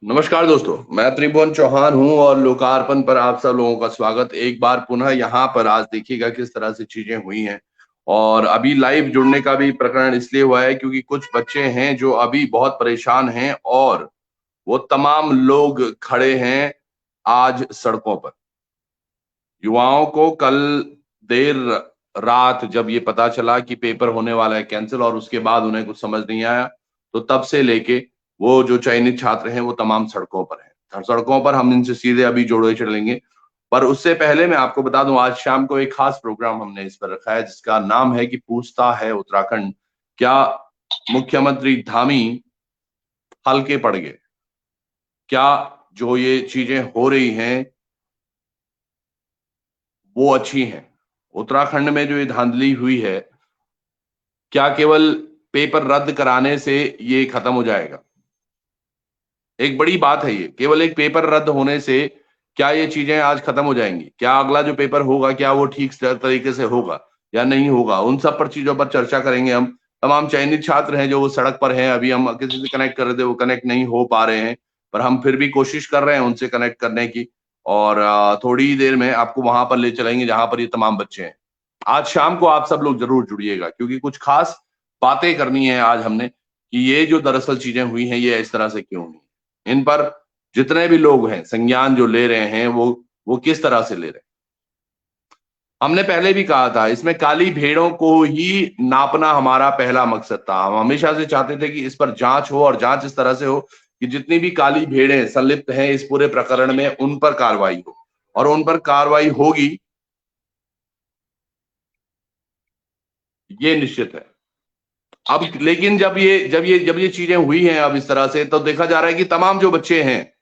नमस्कार दोस्तों, मैं त्रिभुवन चौहान हूं और लोकार्पण पर आप सब लोगों का स्वागत। एक बार पुनः यहाँ पर आज देखिएगा किस तरह से चीजें हुई हैं। और अभी लाइव जुड़ने का भी प्रकरण इसलिए हुआ है क्योंकि कुछ बच्चे हैं जो अभी बहुत परेशान हैं और वो तमाम लोग खड़े हैं आज सड़कों पर। युवाओं को कल देर रात जब ये पता चला कि पेपर होने वाला है कैंसिल और उसके बाद उन्हें कुछ समझ नहीं आया, तो तब से लेके वो जो चयनित छात्र हैं वो तमाम सड़कों पर हैं। सड़कों पर हम इनसे सीधे अभी जोड़े चलेंगे। पर उससे पहले मैं आपको बता दूं, आज शाम को एक खास प्रोग्राम हमने इस पर रखा है जिसका नाम है कि पूछता है उत्तराखंड, क्या मुख्यमंत्री धामी हल्के पड़ गए? क्या जो ये चीजें हो रही हैं वो अच्छी हैं? उत्तराखंड में जो ये धांधली हुई है, क्या केवल पेपर रद्द कराने से ये खत्म हो जाएगा? एक बड़ी बात है ये, केवल एक पेपर रद्द होने से क्या ये चीजें आज खत्म हो जाएंगी? क्या अगला जो पेपर होगा क्या वो ठीक तरीके से होगा या नहीं होगा? उन सब पर चीजों पर चर्चा करेंगे हम। तमाम चयनित छात्र हैं जो वो सड़क पर हैं, अभी हम किसी से कनेक्ट कर रहे थे, वो कनेक्ट नहीं हो पा रहे हैं, पर हम फिर भी कोशिश कर रहे हैं उनसे कनेक्ट करने की। और थोड़ी ही देर में आपको वहां पर ले चलेंगे जहां पर ये तमाम बच्चे हैं। आज शाम को आप सब लोग जरूर जुड़िएगा क्योंकि कुछ खास बातें करनी है आज हमने कि ये जो दरअसल चीजें हुई हैं ये इस तरह से क्यों हुई। इन पर जितने भी लोग हैं संज्ञान जो ले रहे हैं वो किस तरह से ले रहे हैं। हमने पहले भी कहा था, इसमें काली भेड़ों को ही नापना हमारा पहला मकसद था। हम हमेशा से चाहते थे कि इस पर जांच हो और जांच इस तरह से हो कि जितनी भी काली भेड़ें संलिप्त हैं इस पूरे प्रकरण में उन पर कार्रवाई हो, और उन पर कार्रवाई होगी ये निश्चित है। अब लेकिन जब ये चीजें हुई हैं अब इस तरह से, तो देखा जा रहा है कि तमाम जो बच्चे हैं,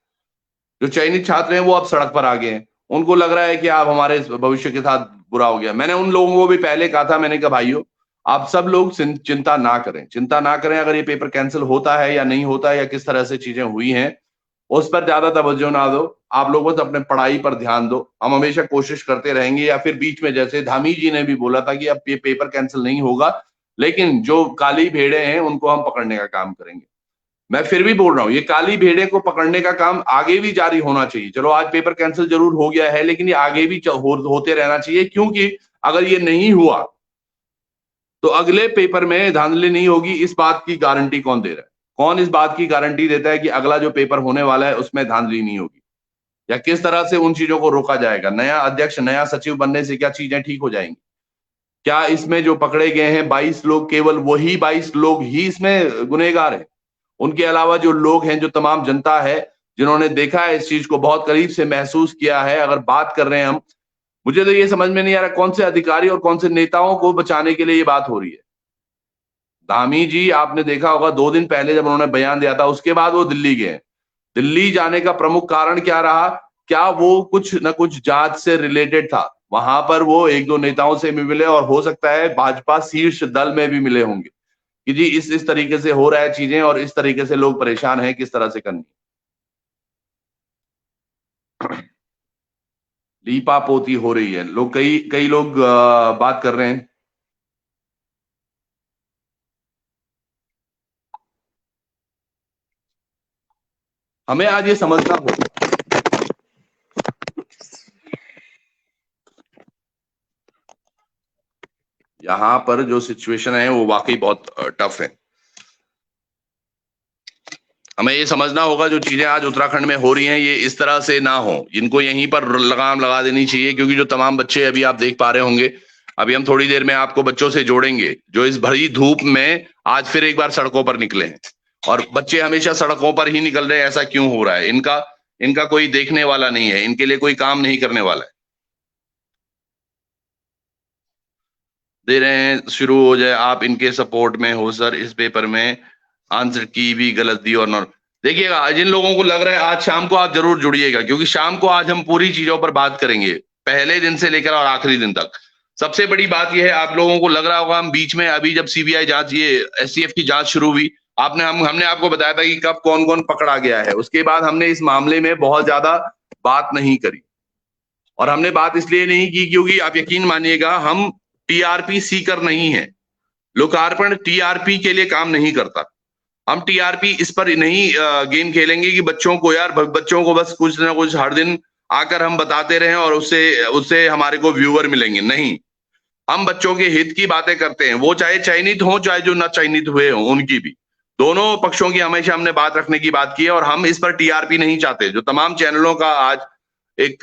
जो चयनित छात्र हैं, वो अब सड़क पर आ गए हैं। उनको लग रहा है कि आप हमारे भविष्य के साथ बुरा हो गया। मैंने उन लोगों को भी पहले कहा था, मैंने कहा भाइयों आप सब लोग चिंता ना करें, चिंता ना करें। अगर ये पेपर कैंसिल होता है या नहीं होता है या किस तरह से चीजें हुई हैं उस पर ज्यादा तवज्जो ना दो। आप लोग बस अपने पढ़ाई पर ध्यान दो। हम हमेशा कोशिश करते रहेंगे, या फिर बीच में जैसे धामी जी ने भी बोला था कि अब ये पेपर कैंसिल नहीं होगा, लेकिन जो काली भेड़े हैं उनको हम पकड़ने का काम करेंगे। मैं फिर भी बोल रहा हूं, ये काली भेड़े को पकड़ने का काम आगे भी जारी होना चाहिए। चलो आज पेपर कैंसिल जरूर हो गया है, लेकिन ये आगे भी होते रहना चाहिए, क्योंकि अगर ये नहीं हुआ तो अगले पेपर में धांधली नहीं होगी। इस बात की गारंटी कौन दे रहा है? कौन इस बात की गारंटी देता है कि अगला जो पेपर होने वाला है उसमें धांधली नहीं होगी? या किस तरह से उन चीजों को रोका जाएगा? नया अध्यक्ष नया सचिव बनने से क्या चीजें ठीक हो जाएंगी? क्या इसमें जो पकड़े गए हैं 22 लोग, केवल वही 22 लोग ही इसमें गुनहगार हैं? उनके अलावा जो लोग हैं, जो तमाम जनता है जिन्होंने देखा है इस चीज को, बहुत करीब से महसूस किया है, अगर बात कर रहे हैं हम, मुझे तो ये समझ में नहीं आ रहा कौन से अधिकारी और कौन से नेताओं को बचाने के लिए ये बात हो रही है। धामी जी आपने देखा होगा 2 दिन पहले जब उन्होंने बयान दिया था उसके बाद वो दिल्ली गए। दिल्ली जाने का प्रमुख कारण क्या रहा? क्या वो कुछ न कुछ जांच से रिलेटेड था? वहां पर वो एक दो नेताओं से भी मिले और हो सकता है भाजपा शीर्ष दल में भी मिले होंगे कि जी इस तरीके से हो रहा है चीजें और इस तरीके से लोग परेशान हैं, किस तरह से करनी। लीपा पोती हो रही है, लोग कई कई लोग बात कर रहे हैं। हमें आज ये समझना होगा, यहाँ पर जो सिचुएशन है वो वाकई बहुत टफ है। हमें ये समझना होगा जो चीजें आज उत्तराखंड में हो रही हैं ये इस तरह से ना हो। इनको यहीं पर लगाम लगा देनी चाहिए, क्योंकि जो तमाम बच्चे अभी आप देख पा रहे होंगे, अभी हम थोड़ी देर में आपको बच्चों से जोड़ेंगे जो इस भरी धूप में आज फिर एक बार सड़कों पर निकले हैं। और बच्चे हमेशा सड़कों पर ही निकल रहे हैं, ऐसा क्यों हो रहा है? इनका इनका कोई देखने वाला नहीं है, इनके लिए कोई काम नहीं करने वाला है। दे रहे हैं शुरू हो जाए, आप इनके सपोर्ट में हो सर, इस पेपर में आंसर की भी गलत दी और नॉट। देखिएगा, जिन लोगों को लग रहा है आज शाम को आप जरूर जुड़िएगा, क्योंकि शाम को आज हम पूरी चीजों पर बात करेंगे, पहले दिन से लेकर और आखिरी दिन तक। सबसे बड़ी बात यह है, आप लोगों को लग रहा होगा हम बीच में अभी जब सीबीआई जांच, ये एसटीएफ की जांच शुरू हुई, हमने आपको बताया था कि कब कौन कौन पकड़ा गया है। उसके बाद हमने इस मामले में बहुत ज्यादा बात नहीं करी, और हमने बात इसलिए नहीं की क्योंकि आप यकीन मानिएगा हम टीआरपी सीकर नहीं है। लोकार्पण टीआरपी के लिए काम नहीं करता। हम टीआरपी इस पर नहीं गेम खेलेंगे कि बच्चों को बस कुछ ना कुछ हर दिन आकर हम बताते रहें और उससे उससे हमारे को व्यूअर मिलेंगे। नहीं, हम बच्चों के हित की बातें करते हैं, वो चाहे चयनित हो चाहे जो न चयनित हुए हो, उनकी भी, दोनों पक्षों की हमेशा हमने बात रखने की बात की है। और हम इस पर टीआरपी नहीं चाहते। जो तमाम चैनलों का आज एक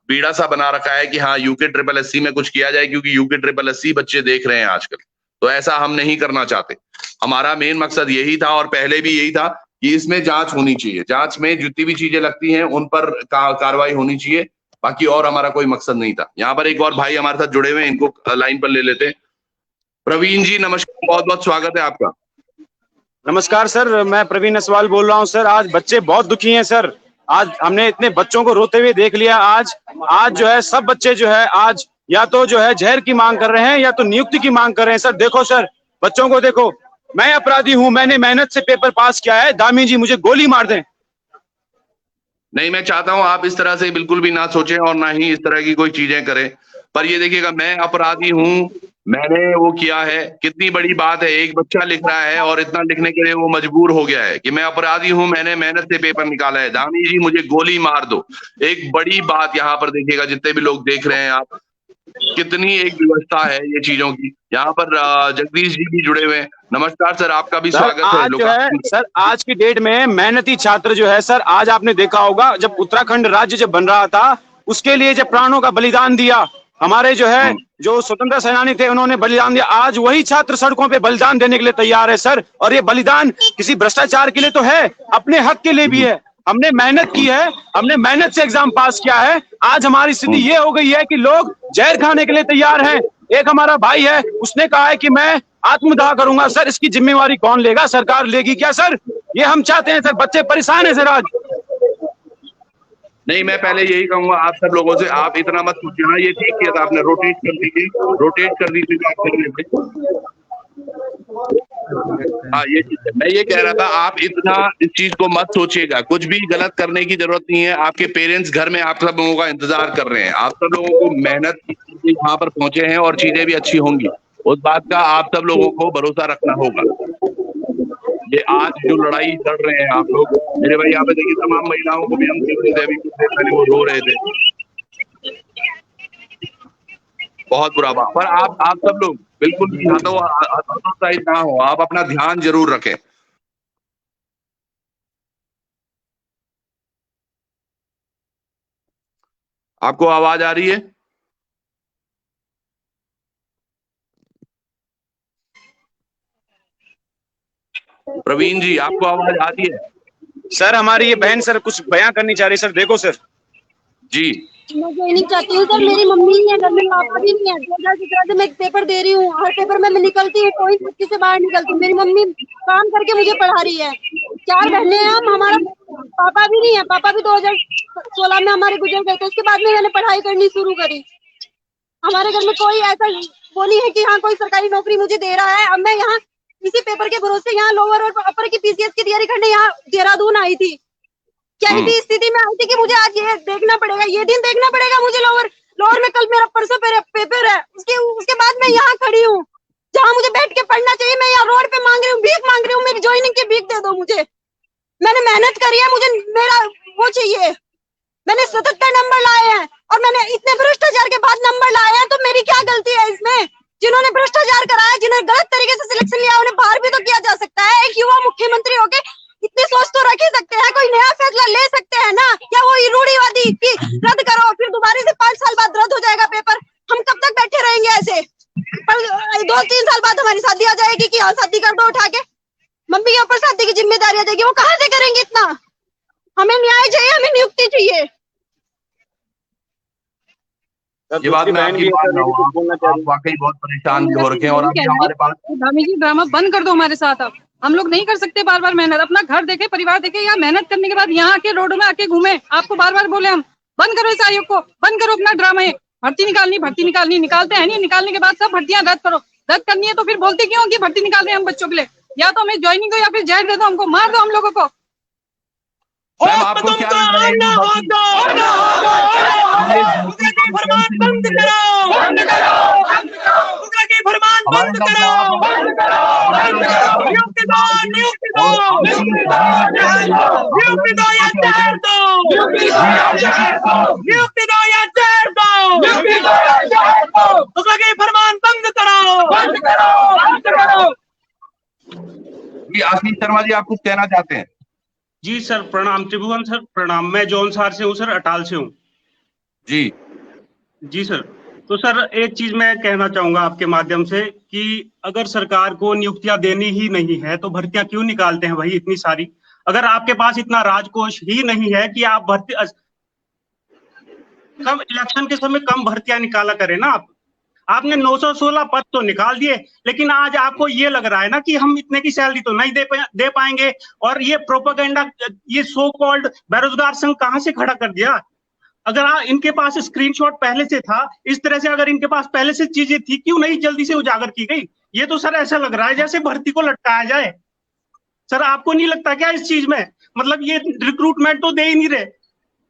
बीड़ा सा बना रखा है कि हाँ यूके ट्रिपल एससी में कुछ किया जाए क्योंकि यूके ट्रिपल एससी बच्चे देख रहे हैं आजकल, तो ऐसा हम नहीं करना चाहते। हमारा मेन मकसद यही था और पहले भी यही था कि इसमें जांच होनी चाहिए, जांच में जितनी भी चीजें लगती हैं उन पर कार्रवाई होनी चाहिए, बाकी और हमारा कोई मकसद नहीं था। यहाँ पर एक और भाई हमारे साथ जुड़े हुए हैं, इनको लाइन पर ले लेते हैं। प्रवीण जी नमस्कार, बहुत बहुत स्वागत है आपका। नमस्कार सर, मैं प्रवीण नसवाल बोल रहा हूं सर। आज बच्चे बहुत दुखी हैं सर। आज हमने इतने बच्चों को रोते हुए देख लिया। आज जो है सब बच्चे जो है आज या तो जो है जहर की मांग कर रहे हैं या तो नियुक्ति की मांग कर रहे हैं। सर देखो सर, बच्चों को देखो, मैं अपराधी हूं, मैंने मेहनत से पेपर पास किया है, दामी जी मुझे गोली मार दें। नहीं, मैं चाहता हूं आप इस तरह से बिल्कुल भी ना सोचें और ना ही इस तरह की कोई चीजें करें। पर ये देखिएगा, मैं अपराधी हूं, मैंने वो किया है, कितनी बड़ी बात है। एक बच्चा लिख रहा है और इतना लिखने के लिए वो मजबूर हो गया है कि मैं अपराधी हूं, मैंने मेहनत से पेपर निकाला है, दामी जी मुझे गोली मार दो। एक बड़ी बात यहाँ पर देखिएगा, जितने भी लोग देख रहे हैं आप, कितनी एक व्यवस्था है ये चीजों की। यहाँ पर जगदीश जी भी जुड़े हुए हैं। नमस्कार सर, आपका भी स्वागत है। आज जो है सर, आज की डेट में मेहनती छात्र जो है सर, आज आपने देखा होगा जब उत्तराखंड राज्य जब बन रहा था, उसके लिए जब प्राणों का बलिदान दिया, हमारे जो है जो स्वतंत्रता सेनानी थे उन्होंने बलिदान दिया। आज वही छात्र सड़कों पे बलिदान देने के लिए तैयार है सर। और ये बलिदान किसी भ्रष्टाचार के लिए तो है, अपने हक के लिए भी है। हमने मेहनत की है, हमने मेहनत से एग्जाम पास किया है। आज हमारी स्थिति ये हो गई है कि लोग जहर खाने के लिए तैयार हैं। एक हमारा भाई है, उसने कहा है कि मैं आत्मदाह करूंगा। सर इसकी जिम्मेवारी कौन लेगा? सरकार लेगी क्या सर? ये हम चाहते हैं सर, बच्चे परेशान है सर आज। नहीं, मैं पहले यही कहूंगा आप सब लोगों से, आप इतना मत सोचिए। हाँ ये ठीक किया था आपने, रोटेट कर दीजिए आप करने पे। हाँ ये ठीक है, मैं ये कह रहा था आप इतना इस चीज को मत सोचिएगा, कुछ भी गलत करने की जरूरत नहीं है। आपके पेरेंट्स घर में आप सब लोगों का इंतजार कर रहे हैं, आप सब लोगों को मेहनत यहाँ पर पहुंचे हैं और चीजें भी अच्छी होंगी, उस बात का आप सब लोगों को भरोसा रखना होगा। ये आज जो लड़ाई लड़ रहे हैं आप लोग, मेरे भाई यहाँ पे देखिए, तमाम महिलाओं को भी हम देख रहे थे, अभी कुछ देर पहले वो रो रहे थे, बहुत बुरा बात। पर आप सब लोग बिल्कुल भी हतोत्साहित ना हो, आप अपना ध्यान जरूर रखें। आपको आवाज आ रही है? प्रवीण जी आपको आवाज आ रही है? सर हमारी ये बहन सर कुछ बयां करनी चाह रही है सर, देखो सर जी। मैं ये नहीं चाहती हूँ सर, मेरी मम्मी नहीं है घर में, पापा भी नहीं है। 2017 से मैं पेपर दे रही हूँ, हर पेपर में मैं निकलती है, कोई छुट्टी से बाहर निकलती। मेरी मम्मी काम करके मुझे पढ़ा रही है। 4 बहनें हैं हम, हमारा पापा भी नहीं है। पापा भी 2016 में हमारे गुजर गए थे, उसके बाद में मैंने पढ़ाई करनी शुरू करी। हमारे घर में कोई ऐसा वो नहीं है कि हाँ कोई सरकारी नौकरी मुझे दे रहा है। अब मैं यहाँ इसी पेपर के भरोसे यहाँ लोअर और अपर की पीसीएस की तैयारी करने यहाँ देहरादून आई थी। क्या ही स्थिति में आई थी कि मुझे आज ये देखना पड़ेगा, ये दिन देखना पड़ेगा मुझे। लोअर में कल मेरा परसों पेपर है, उसके बाद मैं यहाँ खड़ी हूँ जहाँ मुझे बैठ के पढ़ना चाहिए। मैं यहाँ रोड पे मांग रही हूँ, भीख मांग रही हूँ, मेरी ज्वाइनिंग की भीख दे दो मुझे। मैंने मेहनत करी है, मुझे मेरा वो चाहिए। मैंने 77 नंबर लाए हैं और मैंने इतने भ्रष्टाचार के बाद नंबर लाए हैं, तो मेरी क्या गलती है इसमें? जिन्होंने भ्रष्टाचार कराया, जिन्होंने गलत तरीके से सिलेक्शन लिया, उन्हें बाहर भी तो किया जा सकता है। एक युवा मुख्यमंत्री होके इतनी सोच तो रख ही सकते हैं, कोई नया फैसला ले सकते हैं ना। या वो रूढ़िवादी कि रद्द करो फिर दोबारा से 5 साल बाद रद्द हो जाएगा पेपर। हम कब तक बैठे रहेंगे ऐसे? पर 2-3 साल बाद हमारी शादी आ जाएगी कि हाँ शादी कर दो उठा के, मम्मी के ऊपर शादी की जिम्मेदारी आ जाएगी। वो कहाँ से करेंगे इतना? हमें न्याय चाहिए, हमें नियुक्ति चाहिए। ये बात मैं आपकी आप वाकई बहुत परेशान भी हो रखे हैं और अभी हमारे पास दामी जी ड्रामा बंद कर दो हमारे साथ। अब हम लोग नहीं कर सकते बार बार मेहनत, अपना घर देखे, परिवार देखे, यहाँ मेहनत करने के बाद यहाँ आके रोडों में आके घूमे। आपको बार बार बोले हम बंद करो इस आयोग को, बंद करो अपना ड्रामा। भर्ती निकालनी निकालते हैं नहीं, निकालने के बाद सब भर्तियां रद्द करो। रद्द करनी है तो फिर बोलते क्यों कि भर्ती निकाल रहे हैं हम बच्चों के लिए? या तो हमें ज्वाइनिंग दो या फिर जहर दे दो, हमको मार दो हम लोगों को। आपको क्या फरमान बंद करो, फरमान बंद करो, नियुक्ति दो, दो, नियुक्ति दो या जहर दो, नियुक्ति दो या जहर दो, मुस्तफा फरमान बंद करो। जी आशीष शर्मा जी, आप कुछ कहना चाहते हैं? जी सर प्रणाम। त्रिभुवन सर प्रणाम। मैं जौनसार से हूँ सर, अटाल से हूँ। जी जी सर। तो सर एक चीज मैं कहना चाहूंगा आपके माध्यम से कि अगर सरकार को नियुक्तियां देनी ही नहीं है तो भर्तियां क्यों निकालते हैं भाई इतनी सारी? अगर आपके पास इतना राजकोष ही नहीं है कि आप भर्ती कम इलेक्शन के समय कम भर्तियां निकाला करें ना आप। आपने 916 पद तो निकाल दिए, लेकिन आज आपको ये लग रहा है ना कि हम इतने की सैलरी तो नहीं दे पाएंगे। और ये प्रोपेगेंडा, ये सो कॉल्ड बेरोजगार संघ कहां से खड़ा कर दिया? अगर इनके पास स्क्रीनशॉट पहले से था, इस तरह से अगर इनके पास पहले से चीजें थी, क्यों नहीं जल्दी से उजागर की गई? ये तो सर ऐसा लग रहा है जैसे भर्ती को लटकाया जाए। सर आपको नहीं लगता क्या इस चीज में, मतलब ये रिक्रूटमेंट तो दे ही नहीं रहे,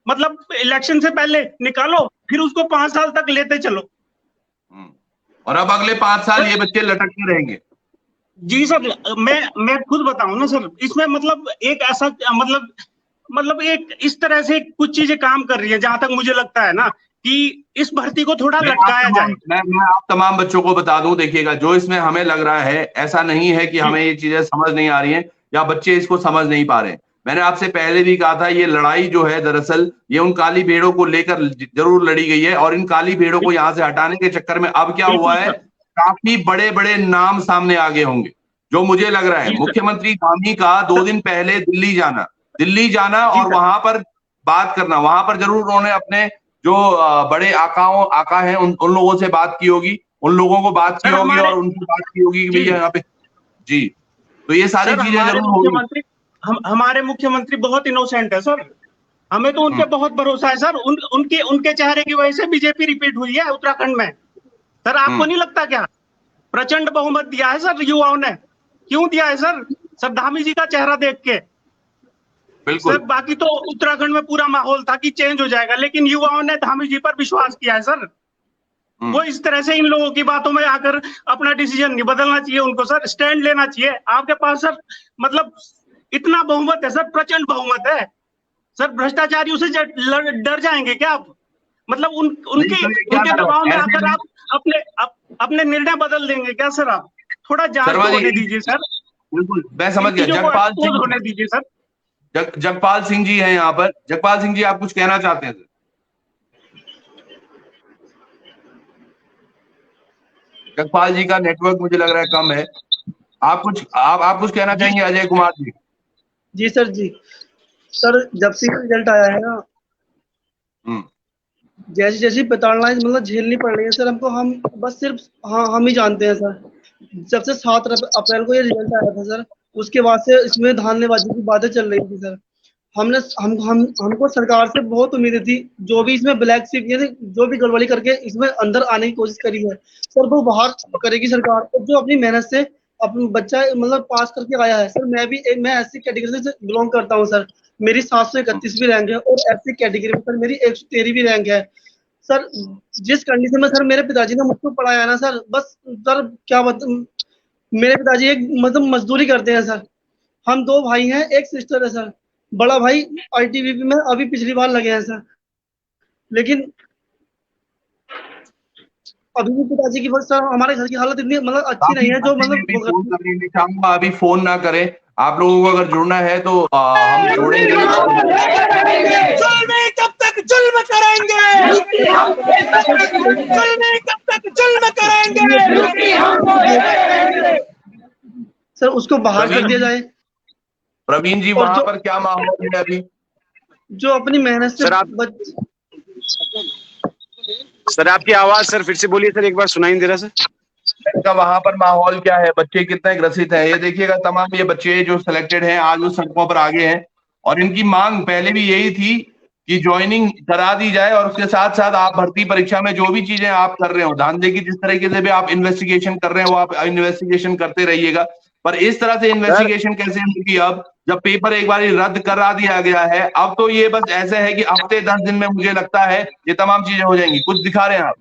मतलब इलेक्शन से पहले निकालो फिर उसको 5 साल तक लेते चलो, और अब अगले 5 साल ये बच्चे लटकते रहेंगे। जी सर। मैं खुद बताऊं ना सर, इसमें मतलब एक ऐसा मतलब एक इस तरह से कुछ चीजें काम कर रही है, जहां तक मुझे लगता है ना कि इस भर्ती को थोड़ा लटकाया जाए। मैं आप तमाम बच्चों को बता दूं, देखिएगा जो इसमें हमें लग रहा है, ऐसा नहीं है कि हमें ये चीजें समझ नहीं आ रही हैं या बच्चे इसको समझ नहीं पा रहे हैं। मैंने आपसे पहले भी कहा था, ये लड़ाई जो है दरअसल ये उन काली भेड़ों को लेकर जरूर लड़ी गई है, और इन काली भेड़ों को यहाँ से हटाने के चक्कर में अब क्या हुआ है, काफी बड़े बड़े नाम सामने आगे होंगे। जो मुझे लग रहा है, मुख्यमंत्री धामी का 2 दिन पहले दिल्ली जाना और वहां पर बात करना, वहां पर जरूर उन्होंने अपने जो बड़े आका हैं उन लोगों से बात की होगी, उन लोगों को बात की होगी और उनकी बात की होगी कि भैया यहाँ पे जी। तो ये सारी चीजें जरूर होगी। हमारे मुख्यमंत्री बहुत इनोसेंट है सर, हमें तो उन पे बहुत भरोसा है सर। उनके चेहरे की वजह से बीजेपी रिपीट हुई है उत्तराखंड में। सर आपको नहीं लगता क्या प्रचंड बहुमत दिया है सर युवाओं ने? क्यों दिया है सर? सर धामी जी का चेहरा देख के। बिल्कुल सर बाकी तो उत्तराखंड में पूरा माहौल था कि चेंज हो जाएगा, लेकिन युवाओं ने धामी जी पर विश्वास किया है सर। वो इस तरह से इन लोगों की बातों में आकर अपना डिसीजन नहीं बदलना चाहिए उनको सर, स्टैंड लेना चाहिए। आपके पास सर मतलब इतना बहुमत है सर, प्रचंड बहुमत है सर। भ्रष्टाचारियों से डर जाएंगे क्या आप? मतलब उनके दबाव में आकर आप अपने निर्णय बदल देंगे क्या सर? आप थोड़ा जांच होने दीजिए सर। बिल्कुल मैं समझ गया। जगपाल सिंह होने दीजिए सर। जगपाल सिंह जी हैं यहाँ पर। जगपाल सिंह जी, आप कुछ कहना चाहते हैं सर? जगपाल जी का नेटवर्क मुझे लग रहा है कम है। आप कुछ कहना चाहेंगे? अजय कुमार जी। जी सर। जी सर, जब से रिजल्ट आया है ना, जैसी जैसी प्रताड़नाएं मतलब झेलनी पड़ रही है सर हमको, हम बस सिर्फ हम ही जानते हैं सर। जब से 7 अप्रैल को ये रिजल्ट आया था सर, उसके बाद से इसमें धांधलेबाजी की बातें चल रही थी सर। हमको सरकार से बहुत उम्मीदें थी। जो भी इसमें ब्लैक शिप यानी जो भी गड़बड़ी करके इसमें अंदर आने की कोशिश करी है सर, वो बाहर करेगी सरकार। और जो अपनी मेहनत से अपना बच्चा मतलब पास करके आया है सर, मैं ऐसी कैटेगरी से बिलोंग करता हूँ सर। मेरी 731 रैंक है और ऐसी कैटेगरी में सर मेरी 113 रैंक है सर। जिस कंडीशन में सर मेरे पिताजी ने मुझको पढ़ाया ना सर, बस सर क्या मेरे पिताजी एक मतलब मजदूरी करते हैं सर। हम 2 भाई हैं, एक सिस्टर है सर। बड़ा भाई ITBP में अभी पिछली बार लगे हैं सर, लेकिन अभी भी पिताजी की सर हमारे घर की हालत इतनी मतलब अच्छी नहीं है जो मतलब अभी फोन ना करें। आप लोगों को अगर जुड़ना है तो हम जोड़ेंगे। कब तक जुल्म करेंगे? कब तक जुल्म करेंगे? सर उसको बाहर कर दिया जाए। प्रवीण जी, वहां पर क्या माहौल है अभी? जो अपनी मेहनत से सर आपकी आवाज सर फिर से बोलिए सर, एक बार सुनाई नहीं दे रहा सर। वहां पर माहौल क्या है? बच्चे कितने ग्रसित हैं? ये देखिएगा, तमाम ये बच्चे जो सिलेक्टेड हैं आज वो सड़कों पर आगे हैं, और इनकी मांग पहले भी यही थी कि ज्वाइनिंग करा दी जाए, और उसके साथ साथ आप भर्ती परीक्षा में जो भी चीजें आप कर रहे हो, धांधे की जिस तरीके से भी आप इन्वेस्टिगेशन कर रहे हो, आप इन्वेस्टिगेशन करते रहिएगा। पर इस तरह से इन्वेस्टिगेशन कैसे होगी अब जब पेपर एक बार रद्द करा दिया गया है? अब तो ये बस ऐसे है कि हफ्ते 10 दिन में मुझे लगता है ये तमाम चीजें हो जाएंगी। कुछ दिखा रहे हैं आप?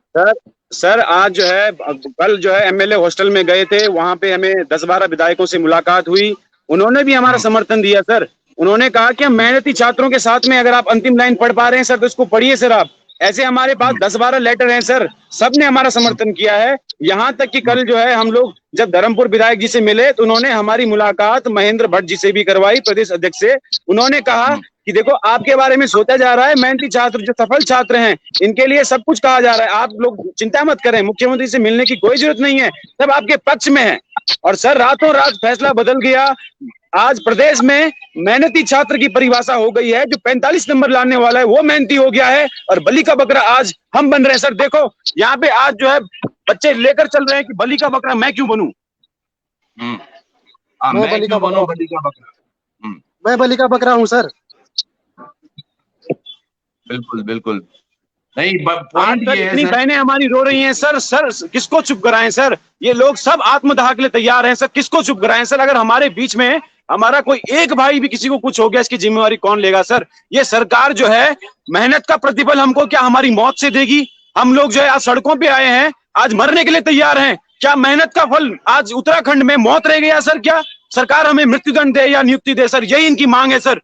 सर आज जो है, कल जो है MLA हॉस्टल में गए थे, वहां पे हमें 10-12 विधायकों से मुलाकात हुई। उन्होंने भी हमारा समर्थन दिया सर। उन्होंने कहा कि हम मेहनती छात्रों के साथ में, अगर आप अंतिम लाइन पढ़ पा रहे हैं सर तो इसको पढ़िए सर आप। ऐसे हमारे पास 10-12 लेटर हैं सर, सबने हमारा समर्थन किया है। यहाँ तक कि कल जो है हम लोग जब धर्मपुर विधायक जी से मिले तो उन्होंने हमारी मुलाकात महेंद्र भट्ट जी से भी करवाई, प्रदेश अध्यक्ष से। उन्होंने कहा कि देखो आपके बारे में सोचा जा रहा है, मेहनती छात्र जो सफल छात्र हैं इनके लिए सब कुछ कहा जा रहा है, आप लोग चिंता मत करें, मुख्यमंत्री से मिलने की कोई जरूरत नहीं है, सब आपके पक्ष में है। और सर रातों रात फैसला बदल गया। आज प्रदेश में मेहनती छात्र की परिभाषा हो गई है, जो 45 नंबर लाने वाला है वो मेहनती हो गया है और बलि का बकरा आज हम बन रहे हैं सर। देखो यहाँ पे आज जो है बच्चे लेकर चल रहे हैं कि बलि का बकरा मैं क्यों बनूं। मैं बलि का बकरा, मैं बलि का बकरा हूं सर। बिल्कुल बिल्कुल नहीं, आज पॉइंट सर ये है इतनी सर, बहनें हमारी रो रही हैं सर। सर किसको चुप कराएं सर, ये लोग सब आत्मदाह के लिए तैयार हैं सर, किसको चुप कराएं सर। अगर हमारे बीच में हमारा कोई एक भाई भी किसी को कुछ हो गया, इसकी जिम्मेवारी कौन लेगा सर। ये सरकार जो है मेहनत का प्रतिफल हमको क्या हमारी मौत से देगी। हम लोग जो है आज सड़कों पे आए हैं, आज मरने के लिए तैयार हैं, क्या मेहनत का फल आज उत्तराखंड में मौत रह गया सर। क्या सरकार हमें मृत्युदंड दे या नियुक्ति दे सर, यही इनकी मांग है सर।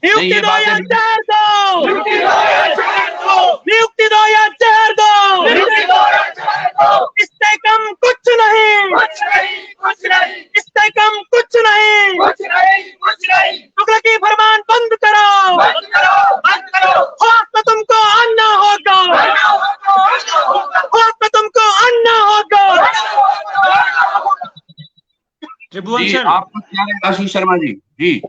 नियुक्ति ये दो बात या है। जहर दो, नियुक्ति दो या जहर दो, नियुक्ति दो या जहर दो, नियुक्ति दो या जहर दो। इससे कम कुछ नहीं, कुछ नहीं, कुछ नहीं, इससे कम कुछ नहीं, कुछ नहीं, कुछ नहीं। तुगलकी फरमान बंद करो, बंद करो, बंद करो। होश में तुमको आना होगा, होश में तुमको आना होगा। त्रिभुवन जी सर, आपको क्या है आशीष शर्मा जी? जी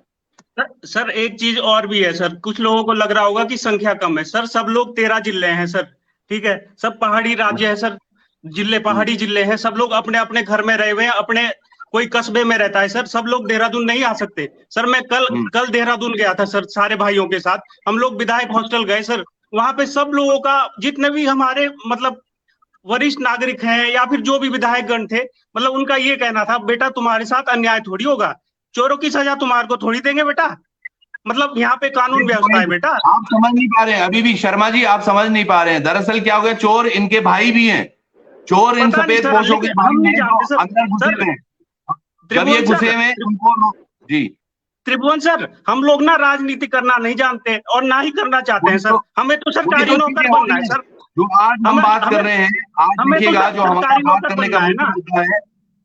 सर एक चीज और भी है सर, कुछ लोगों को लग रहा होगा कि संख्या कम है सर, सब लोग 13 जिले हैं सर, ठीक है, सब पहाड़ी राज्य है सर, जिले पहाड़ी जिले हैं, सब लोग अपने अपने घर में रहे हुए हैं, अपने कोई कस्बे में रहता है सर, सब लोग देहरादून नहीं आ सकते सर। मैं कल देहरादून गया था सर सारे भाइयों के साथ, हम लोग विधायक हॉस्टल गए सर, वहां पे सब लोगों का, जितने भी हमारे मतलब वरिष्ठ नागरिक हैं या फिर जो भी विधायकगण थे, मतलब उनका ये कहना था, बेटा तुम्हारे साथ अन्याय थोड़ी होगा, चोरों की सजा तुम्हारे को थोड़ी देंगे बेटा, मतलब यहाँ पे कानून व्यवस्था है बेटा। आप समझ नहीं पा रहे हैं अभी भी शर्मा जी, आप समझ नहीं पा रहे हैं। दरअसल क्या हो गया, चोर इनके भाई भी हैं, चोर इन पता नहीं सफेद सर, पोशों के लेकिन भाई हम नहीं हैं जानते जो सर। अंदर घुसे सर, हुए हैं। जब ये त्रिभुवन घुसे सर, हुए हैं उनको जी त्रिभुवन सर, हम लोग ना राजनीति करना नहीं जानते और ना ही करना चाहते हैं सर, हमें तो सरकारी नौकर बनना है सर। जो आज हम बात कर रहे हैं, आज हमें तो देखिएगा जो हमारा सरकारी बात नौकर करने का बनना है ना। मुद्दा है,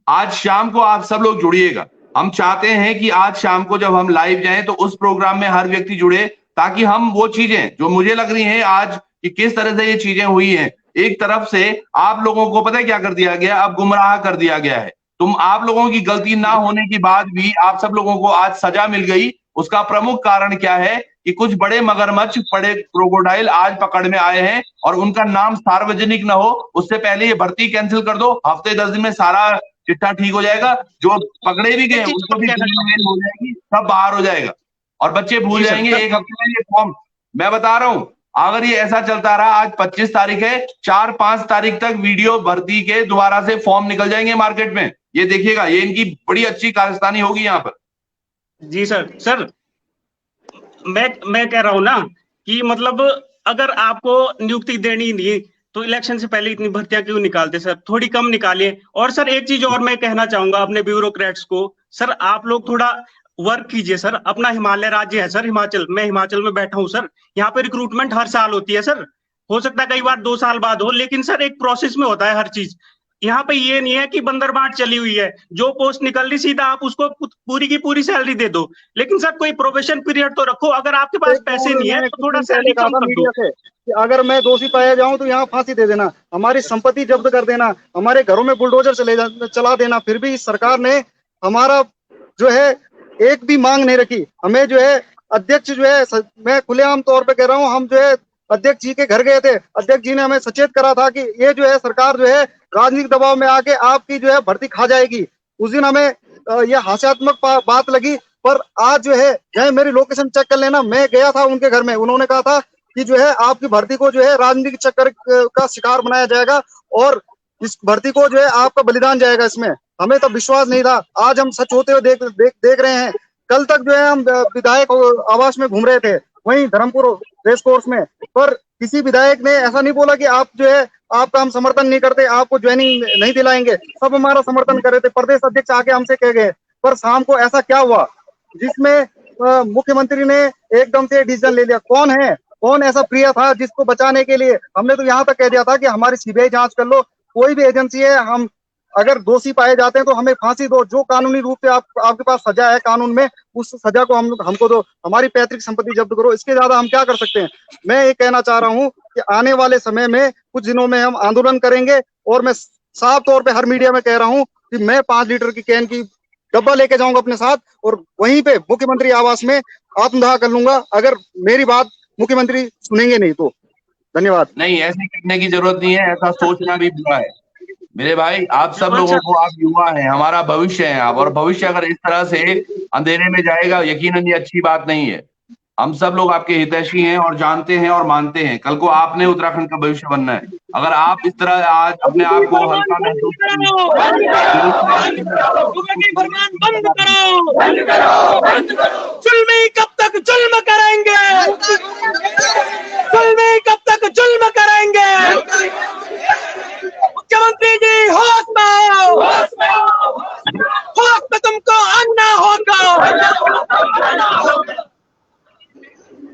आज शाम को आप सब लोग जुड़िएगा। हम चाहते हैं कि आज शाम को जब हम लाइव जाएं तो उस प्रोग्राम में हर व्यक्ति जुड़े, ताकि हम वो चीजें जो मुझे लग रही हैं आज कि किस तरह से ये चीजें हुई हैं, एक तरफ से आप लोगों को पता है क्या कर दिया गया, अब गुमराह कर दिया गया है। आप लोगों की गलती ना होने के बाद भी आप सब लोगों को आज सजा मिल गई। उसका प्रमुख कारण क्या है कि कुछ बड़े मगरमच्छ, बड़े क्रोकोडाइल आज पकड़ में आए हैं और उनका नाम सार्वजनिक ना हो उससे पहले ये भर्ती कैंसिल कर दो। हफ्ते 10 दिन में सारा चिट्ठा ठीक हो जाएगा, जो पकड़े भी गए उनको भी हो जाएगी, सब बाहर हो जाएगा और बच्चे भूल जाएंगे। एक हफ्ते में ये फॉर्म, मैं बता रहा हूं, अगर ये ऐसा चलता रहा, आज 25 तारीख है, 4-5 तारीख तक वीडियो भर्ती के दोबारा से फॉर्म निकल जाएंगे मार्केट में। ये देखिएगा, ये इनकी बड़ी अच्छी कारस्तानी होगी यहाँ पर। जी सर। सर मैं कह रहा हूं ना कि मतलब अगर आपको नियुक्ति देनी नहीं तो इलेक्शन से पहले इतनी भर्तियां क्यों निकालते सर, थोड़ी कम निकालिए। और सर एक चीज और मैं कहना चाहूंगा अपने ब्यूरोक्रेट्स को, सर आप लोग थोड़ा वर्क कीजिए सर। अपना हिमालय राज्य है सर, हिमाचल, मैं हिमाचल में बैठा हूं सर, यहाँ पे रिक्रूटमेंट हर साल होती है सर, हो सकता है कई बार 2 साल बाद हो, लेकिन सर एक प्रोसेस में होता है हर चीज। यहाँ पे ये नहीं है कि बंदरबाट चली हुई है, जो पोस्ट निकल रही सीधा आप उसको पूरी की पूरी सैलरी दे दो, लेकिन सर कोई प्रोबेशन पीरियड तो रखो। अगर आपके पास पैसे नहीं है तो थोड़ा सैलरी कम कर दो। अगर मैं दोषी पाया जाऊं तो यहाँ फांसी दे देना, हमारी संपत्ति जब्त कर देना, हमारे घरों में बुलडोजर चला देना, फिर भी सरकार ने हमारा जो है एक भी मांग नहीं रखी। हमें जो है अध्यक्ष जो है, मैं खुलेआम तौर पे कह रहा हूँ, हम जो है अध्यक्ष जी के घर गए थे, अध्यक्ष जी ने हमें सचेत करा था कि ये जो है सरकार जो है राजनीतिक दबाव में आके आपकी जो है भर्ती खा जाएगी। उस दिन हमें ये हास्यात्मक बात लगी, पर आज जो है चाहे मेरी लोकेशन चेक कर लेना, मैं गया था उनके घर में, उन्होंने कहा था कि जो है आपकी भर्ती को जो है राजनीतिक चक्कर का शिकार बनाया जाएगा और इस भर्ती को जो है आपका बलिदान जाएगा इसमें। हमें तो विश्वास नहीं था, आज हम सच होते हुए देख रहे हैं। कल तक जो है हम विधायक आवास में घूम रहे थे, वहीं धर्मपुर रेस कोर्स में, पर किसी विधायक ने ऐसा नहीं बोला कि आप जो है आपका हम समर्थन नहीं करते, आपको ज्वाइनिंग नहीं दिलाएंगे। सब हमारा समर्थन कर रहे थे। प्रदेश अध्यक्ष आके हमसे कह गए पर शाम को ऐसा क्या हुआ जिसमें मुख्यमंत्री ने एकदम से डिसीजन ले लिया? कौन है, कौन ऐसा प्रिय था जिसको बचाने के लिए? हमने तो यहाँ तक कह दिया था कि हमारी सीबीआई जांच कर लो, कोई भी एजेंसी है, हम अगर दोषी पाए जाते हैं तो हमें फांसी दो, जो कानूनी रूप से आपके पास सजा है कानून में, उस सजा को हमको दो, हमारी पैतृक संपत्ति जब्त करो, इसके ज्यादा हम क्या कर सकते हैं? मैं ये कहना चाह रहा हूँ कि आने वाले समय में कुछ दिनों में हम आंदोलन करेंगे, और मैं साफ तौर पे हर मीडिया में कह रहा हूँ कि मैं 5 लीटर की कैन की डब्बा लेके जाऊंगा अपने साथ, और वहीं पे मुख्यमंत्री आवास में आत्मदाह कर लूंगा अगर मेरी बात मुख्यमंत्री सुनेंगे नहीं तो। धन्यवाद। नहीं, ऐसे करने की जरूरत नहीं है, ऐसा सोचना भी बुरा है मेरे भाई। आप सब लोगों को, आप युवा हैं, हमारा भविष्य है आप, और भविष्य अगर इस तरह से अंधेरे में जाएगा, यकीनन ये अच्छी बात नहीं है। हम सब लोग आपके हितैषी हैं और जानते हैं और मानते हैं, कल को आपने उत्तराखंड का भविष्य बनना है। अगर आप इस तरह आज अपने आप को हल्का महसूस जुल्मी कब तक जुल्म करेंगे, जुल्मी कब तक जुल्म करेंगे। मुख्यमंत्री जी होश में आओ, होश में तुमको आना होगा।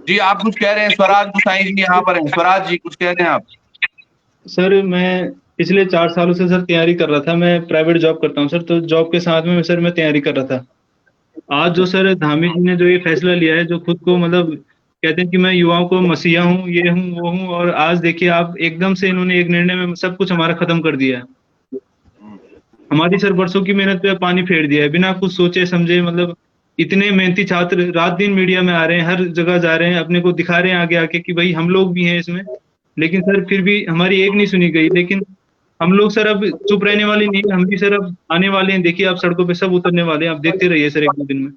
जी आप कुछ कह रहे हैं? स्वराज गुसाई जी यहाँ पर हैं। स्वराज जी कुछ कह रहे हैं आप? सर मैं पिछले 4 सालों से सर तैयारी कर रहा था, मैं प्राइवेट जॉब करता हूँ सर, तो जॉब के साथ में सर मैं तैयारी कर रहा था। आज जो सर धामी जी ने जो ये फैसला लिया है, जो खुद को मतलब कहते हैं कि मैं युवाओं को मसीहा हूँ, ये हूँ वो हूँ, और आज देखिए आप एकदम से इन्होंने एक निर्णय में सब कुछ हमारा खत्म कर दिया है। हमारी सर वर्षों की मेहनत पे पानी फेर दिया है बिना कुछ सोचे समझे। मतलब इतने मेहनती छात्र रात दिन मीडिया में आ रहे हैं, हर जगह जा रहे हैं, अपने को दिखा रहे हैं आगे आके कि भाई हम लोग भी हैं इसमें, लेकिन सर फिर भी हमारी एक नहीं सुनी गई। लेकिन हम लोग सर अब चुप रहने वाले नहीं, हम भी सर अब आने वाले हैं। देखिए आप सड़कों पे सब उतरने वाले हैं, आप देखते रहिए सर 1-2 दिन में।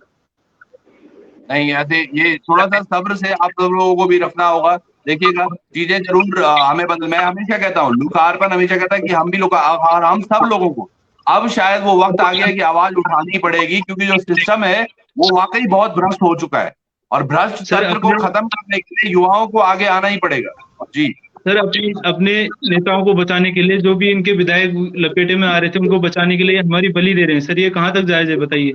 नहीं, ऐसे ये थोड़ा सा सब्र से आप सब लोगों को भी रखना होगा। देखिएगा चीजें जरूर हमें बदल, मैं हमेशा कहता हूँ, लोकार्पण हमेशा कहता है कि हम भी लोग, हम सब लोगों को अब शायद वो वक्त आ गया कि आवाज उठानी पड़ेगी, क्योंकि जो सिस्टम है वो वाकई बहुत भ्रष्ट हो चुका है, और भ्रष्ट तंत्र को खत्म करने के लिए युवाओं को आगे आना ही पड़ेगा। जी सर, अपने नेताओं को बचाने के लिए जो भी इनके विधायक लपेटे में आ रहे थे उनको बचाने के लिए हमारी बलि दे रहे हैं। सर ये कहाँ तक जायज है बताइए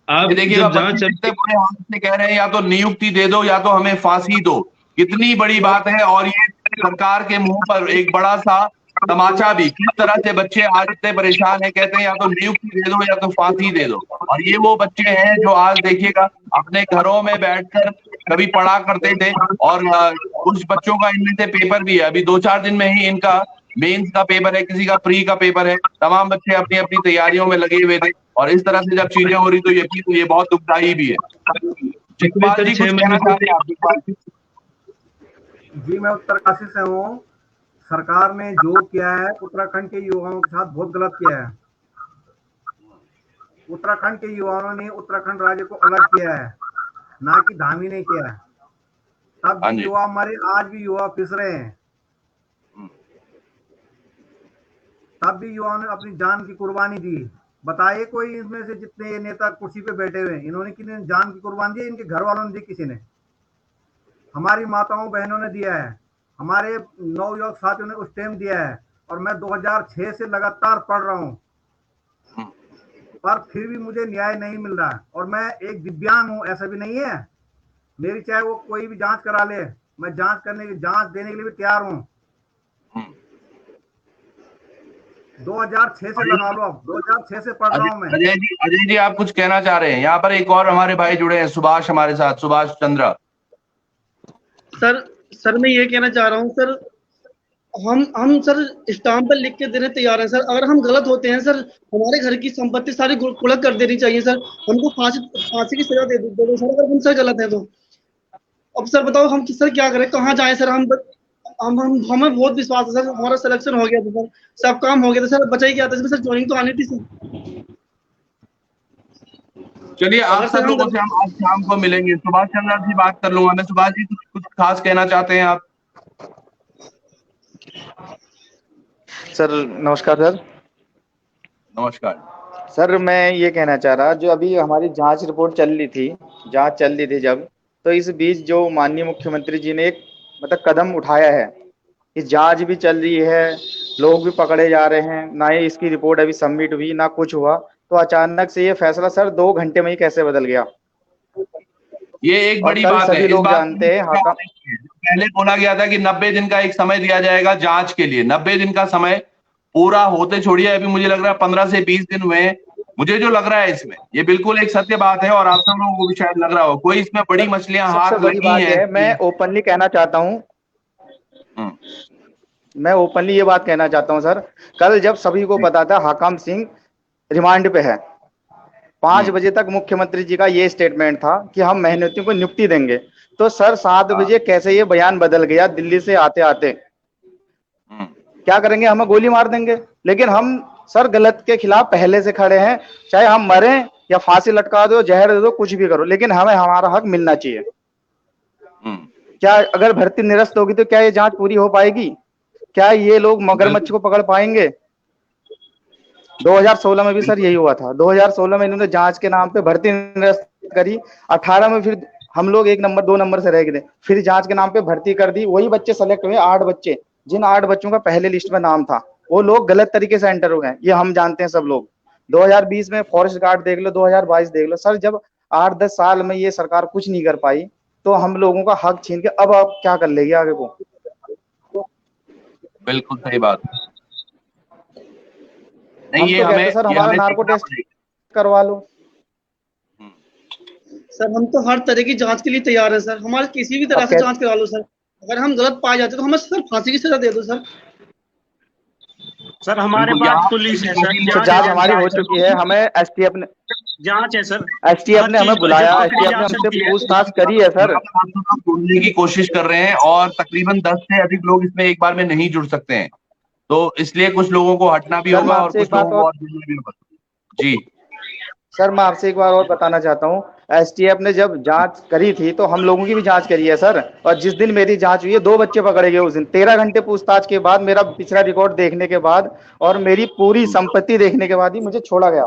आप? देखिएगा, जांच बड़े हाथ से कह रहे हैं या तो नियुक्ति दे दो या तो हमें फांसी दो, कितनी बड़ी बात है। और ये सरकार के मुंह पर एक बड़ा सा तमाचा भी, किस तरह से बच्चे आज इतने परेशान है, कहते हैं या तो नियुक्ति दे दो या तो फांसी दे दो। और ये वो बच्चे हैं जो आज देखिएगा अपने घरों में बैठकर कभी पढ़ा करते थे, और कुछ बच्चों का इनमें से पेपर भी है, अभी 2-4 दिन में ही इनका मेंस का पेपर है, किसी का प्री का पेपर है। तमाम बच्चे अपनी अपनी तैयारियों में लगे हुए थे, और इस तरह से जब चीजें हो रही तो ये बहुत दुखदाई भी है। चिकपाल जी कुछ कहना चाहते हैं आप? जी मैं उत्तरकाशी से हूँ। सरकार ने जो किया है उत्तराखंड के युवाओं के साथ बहुत गलत किया है। उत्तराखंड के युवाओं ने उत्तराखंड राज्य को अलग किया है, ना कि धामी ने किया है। तब भी युवा हमारे, आज भी युवा पिस रहे हैं। तब भी युवाओं ने अपनी जान की कुर्बानी दी। बताइए कोई इसमें से जितने ये नेता कुर्सी पे बैठे हुए हैं, इन्होंने कितने जान की कुर्बानी दी? इनके घर वालों ने दी? किसी ने? हमारी माताओं बहनों ने दिया है, हमारे नवयुवक साथियों ने उस टाइम दिया है। और मैं 2006 से लगातार पढ़ रहा हूँ, पर फिर भी मुझे न्याय नहीं मिल रहा है। और मैं एक दिव्यांग हूँ, ऐसा भी नहीं है। मेरी चाहे वो कोई भी जांच करा ले, मैं जांच देने के लिए भी तैयार हूँ। 2006 से लगा लो, अब 2006 से पढ़ रहा हूँ मैं। अजय जी आप कुछ कहना चाह रहे हैं? यहाँ पर एक और हमारे भाई जुड़े हैं, सुभाष हमारे साथ, सुभाष चंद्रा। सर मैं ये कहना चाह रहा हूँ सर, हम सर स्टाम्प पर लिख के देने तैयार हैं सर। अगर हम गलत होते हैं सर, हमारे घर की संपत्ति सारी कुड़क कर देनी चाहिए सर। हमको फांसी की सजा दे दो सर, अगर हम सर गलत है तो। अब सर बताओ हम सर क्या करें, कहाँ जाएं सर? हमें बहुत विश्वास है सर, हमारा सिलेक्शन हो गया था सर, सब काम हो गया था सर, बचा ही क्या था सर, ज्वाइनिंग तो आनी थी सर। चलिए आप सब लोगों से हम आज शाम को मिलेंगे। सुभाष चंद्र से बात कर लूंगा मैं। सुभाष जी कुछ खास कहना चाहते हैं आप? सर नमस्कार। सर नमस्कार सर, मैं ये कहना चाह रहा, जो अभी हमारी जांच रिपोर्ट चल रही थी जब, तो इस बीच जो माननीय मुख्यमंत्री जी ने एक मतलब कदम उठाया है कि जांच भी चल रही है, लोग भी पकड़े जा रहे हैं, ना ही इसकी रिपोर्ट अभी सबमिट हुई, ना कुछ हुआ, तो अचानक से ये फैसला सर 2 घंटे में ही कैसे बदल गया? ये एक और बड़ी कल बात है। सभी इस लोग बात जानते हैं पहले बोला गया था कि 90 दिन का एक समय दिया जाएगा जांच के लिए। 90 दिन का समय पूरा होते छोड़िए, अभी मुझे लग रहा है 15 से 20 दिन हुए हैं। मुझे जो लग रहा है इसमें, ये बिल्कुल एक सत्य बात है और आप सब लोगों को भी शायद लग रहा हो, कोई इसमें बड़ी मछलियां सबसे हाथ बड़ी लगी बात हैं। है, मैं ओपनली कहना चाहता हूँ, मैं ओपनली ये बात कहना चाहता हूँ सर, कल जब सभी को पता था हाकाम सिंह रिमांड पे है, 5 बजे तक मुख्यमंत्री जी का ये स्टेटमेंट था कि हम मेहनतियों को नियुक्ति देंगे, तो सर 7 बजे कैसे ये बयान बदल गया? दिल्ली से आते आते क्या करेंगे? हमें गोली मार देंगे। लेकिन हम सर गलत के खिलाफ पहले से खड़े हैं, चाहे हम मरें या फांसी लटका दो, जहर दे दो, कुछ भी करो, लेकिन हमें हमारा हक मिलना चाहिए। क्या अगर भर्ती निरस्त होगी तो क्या ये जांच पूरी हो पाएगी? क्या ये लोग मगरमच्छ को पकड़ पाएंगे? 2016 में भी सर यही हुआ था। 2016 में इन्होंने जांच के नाम पे भर्ती निरस्त करी, 18 में फिर हम लोग 1 नंबर 2 नंबर से रह गए, फिर जांच के नाम पे भर्ती कर दी। वही बच्चे सेलेक्ट हुए, 8 बच्चे, जिन 8 बच्चों का पहले लिस्ट में नाम था, वो लोग गलत तरीके से एंटर हुए हैं, ये हम जानते हैं सब लोग। 2020 में फॉरेस्ट गार्ड देख लो, 2022 देख लो सर, जब 8-10 साल में ये सरकार कुछ नहीं कर पाई तो हम लोगों का हक छीन के अब आप क्या कर लेगी आगे को? बिल्कुल सही बात। नहीं, हम ये तो कहते सर हमारा नार्को टेस्ट करवा लो। सर हम तो हर तरह की जांच के लिए तैयार है सर, हमारे किसी भी तरह से जांच करा लो सर। अगर हम गलत पाए जाते तो हमें सर फांसी की सजा दे दो सर। सर हमारे पास पुलिस है सर, जांच हमारी हो चुकी है, हमें एसटीएफ ने जांच है सर, एसटीएफ ने हमें बुलाया, एसटीएफ ने हमसे पूछताछ करी है सर। जुड़ने की कोशिश कर रहे हैं और तकरीबन 10 से अधिक लोग इसमें एक बार में नहीं जुड़ सकते हैं, तो इसलिए कुछ लोगों को हटना भी होगा और कुछ लोगों को और जुड़ना भी होगा। जी सर मैं आपसे एक बार और बताना चाहता हूँ, एसटीएफ ने जब जांच करी थी तो हम लोगों की भी जांच करी है सर, और जिस दिन मेरी जांच हुई है 2 बच्चे पकड़े गए उस दिन। 13 घंटे पूछताछ के बाद, मेरा पिछला रिकॉर्ड देखने के बाद और मेरी पूरी संपत्ति देखने के बाद ही मुझे छोड़ा गया।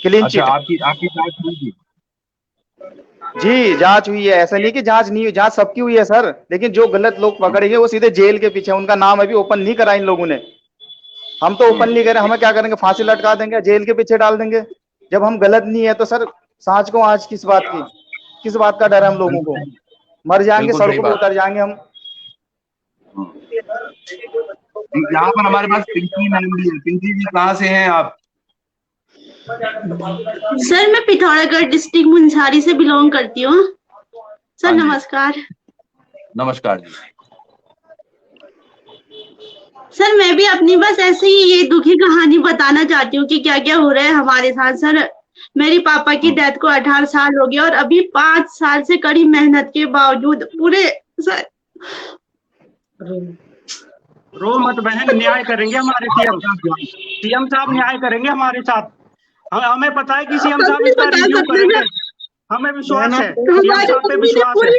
Clean chit. आपकी जांच हुई थी? जी जांच हुई है, ऐसा नहीं कि जांच नहीं हुई, जांच सबकी हुई है सर, लेकिन जो गलत लोग पकड़े गए वो सीधे जेल के पीछे, उनका नाम अभी ओपन नहीं करा इन लोगों ने। हम तो ओपन नहीं करें, हमें क्या करेंगे? फांसी लटका देंगे, जेल के पीछे डाल देंगे। जब हम गलत नहीं है तो सर सांच को आज किस बात की, किस बात का डर है हम लोगों को? मर जाएंगे, सड़कों पे उतर जाएंगे हम। यहाँ पर हमारे पास पिंकी मैम भी है। पिंकी जी कहाँ से हैं आप? सर मैं पिथौरागढ़ डिस्ट्रिक्ट मुंसारी से बिलोंग करती हूँ सर। नमस्कार। नमस्कार जी। सर मैं भी अपनी बस ऐसे ही ये दुखी कहानी बताना चाहती हूँ कि क्या क्या हो रहा है हमारे साथ। सर मेरी पापा की डेथ को 18 साल हो गया और अभी 5 साल से कड़ी मेहनत के बावजूद पूरे सर। रो मत बहन, न्याय करेंगे हमारे सीएम साहब न्याय करेंगे हमारे साथ। हमें पता है कि सीएम साहब इसका रिव्यू करेंगे, हमें विश्वास है, सीएम साहब पे विश्वास है।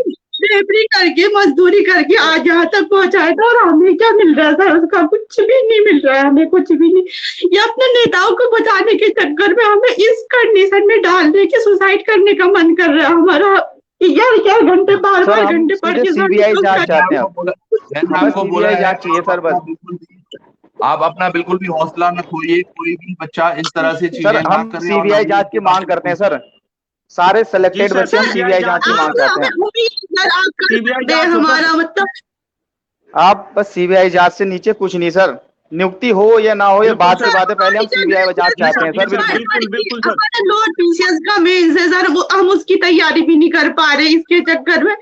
लेबरी करके मजदूरी करके आज यहाँ तक पहुंचाया था और हमें क्या मिल रहा था? उसका कुछ भी नहीं मिल रहा है, हमें कुछ भी नहीं। ये अपने नेताओं को बचाने के चक्कर में हमें इस कंडीशन में डाल दे कि सुसाइड करने का मन कर रहा है हमारा। 11 घंटे 12 घंटे पढ़ के सीबीआई जांच चाहते हैं। आपको बोला जांच चाहिए सर बस। आप अपना बिल्कुल भी हौसला न खोइए, कोई भी बच्चा इस तरह से चीजें सर हम सीबीआई जांच की मांग करते हैं सर, सारे सिलेक्टेड बच्चे हम सीबीआई जांच की मांग करते हैं। हमारा मतलब आप बस सीबीआई जांच से नीचे कुछ नहीं सर, नियुक्ति हो या ना हो ये बात की बात है, पहले हम सीबीआई जांच चाहते हैं सर। बिल्कुल सर। लोड पीसीएस का मेंस है सर, वो हम उसकी तैयारी भी नहीं कर पा रहे। इसके चक्कर में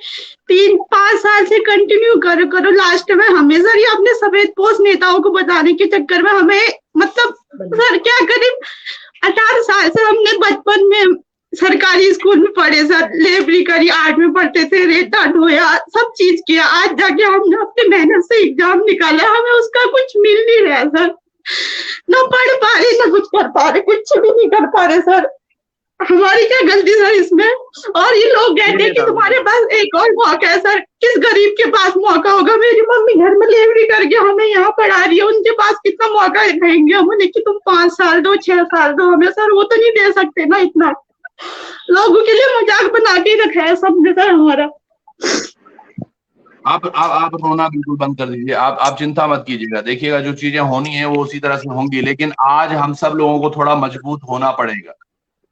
3-5 साल से कंटिन्यू करो लास्ट में हमें सर ये अपने सफेद पोस्ट नेताओं को बताने के चक्कर में हमें मतलब सर क्या करें। 18 साल से हमने बचपन में सरकारी स्कूल में पढ़े सर, लेबरी करी, 8 में पढ़ते थे, रेता ढोया, सब चीज किया। आज जाके हमने अपने मेहनत से एग्जाम निकाला, हमें उसका कुछ मिल नहीं रहा सर। ना पढ़ पा रहे ना कुछ कर पा रहे, कुछ भी नहीं कर पा रहे सर। हमारी क्या गलती सर इसमें? और ये लोग कहते हैं कि तुम्हारे पास एक और मौका है सर। किस गरीब के पास मौका होगा? मेरी मम्मी घर में लेबरी करके हमें यहाँ पढ़ा रही है, उनके पास कितना मौका रहेंगे हम उन्हें कि तुम 5 साल दो, 6 साल दो हमें सर? वो तो नहीं दे सकते ना इतना। लोगों के लिए मजाक बना के रखा है सबने सर हमारा। आप रोना बिल्कुल बंद कर दीजिए। आप चिंता मत कीजिएगा, देखिएगा जो चीजें होनी है वो उसी तरह से होंगी। लेकिन आज हम सब लोगों को थोड़ा मजबूत होना पड़ेगा।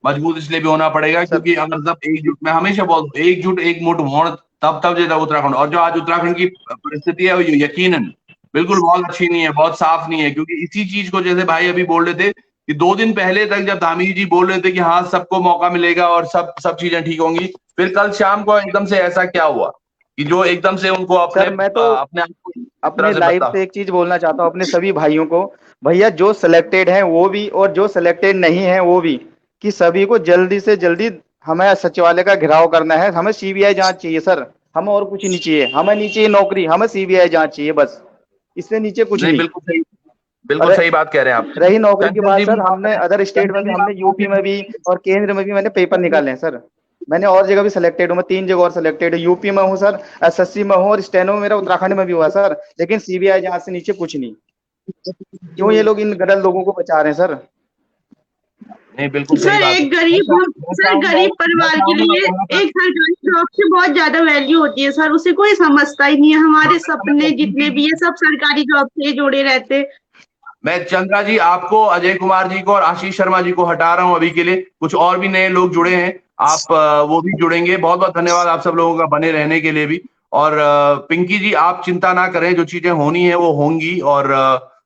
मजबूत इसलिए भी होना पड़ेगा क्योंकि अगर सब एकजुट, मैं हमेशा बोलता हूँ एकजुट एक मुठ होड़ तब जो उत्तराखंड, और जो आज उत्तराखंड की परिस्थिति है वो यकीनन बिल्कुल बहुत अच्छी नहीं है, बहुत साफ नहीं है। क्योंकि इसी चीज को जैसे भाई अभी बोल रहे थे कि 2 दिन पहले तक जब धामी जी बोल रहे थे कि हाँ सबको मौका मिलेगा और सब चीजें ठीक होंगी, फिर कल शाम को एकदम से ऐसा क्या हुआ कि जो एकदम से उनको अपने सर मैं तो अपने अपने लाइव से एक चीज बोलना चाहता हूँ अपने सभी भाइयों को, भैया जो सिलेक्टेड हैं वो भी और जो सिलेक्टेड नहीं है वो भी, कि सभी को जल्दी से जल्दी हमें सचिवालय का घेराव करना है। हमें सीबीआई जांच चाहिए सर, हमें और कुछ नहीं चाहिए, हमें नहीं चाहिए नौकरी, हमें सीबीआई जांच चाहिए बस, इससे नीचे कुछ नहीं। बिल्कुल सही बात कह रहे हैं आप। रही नौकरी की बात सर, हमने अदर स्टेट में भी, हमने यूपी में भी और केंद्र में भी मैंने पेपर निकाले हैं सर। मैंने और जगह भी सिलेक्टेड हूँ, मैं 3 जगह और सिलेक्टेड हूँ, यूपी में हूँ सर, एसएससी में हूँ और स्टेनो में मेरा उत्तराखंड में भी हुआ सर। लेकिन सीबीआई जांच से नीचे कुछ नहीं। क्यों ये लोग इन गलत लोगों को बचा रहे हैं सर? नहीं बिल्कुल सर एक गरीब परिवार के लिए एक सरकारी जॉब से बहुत ज्यादा वैल्यू होती है सर, उसे कोई समझता ही नहीं है। हमारे सपने जितने भी है सब सरकारी जॉब से जुड़े रहते। मैं चंद्रा जी आपको, अजय कुमार जी को और आशीष शर्मा जी को हटा रहा हूं अभी के लिए। कुछ और भी नए लोग जुड़े हैं, आप वो भी जुड़ेंगे। बहुत बहुत धन्यवाद आप सब लोगों का बने रहने के लिए भी। और पिंकी जी आप चिंता ना करें, जो चीजें होनी है वो होंगी। और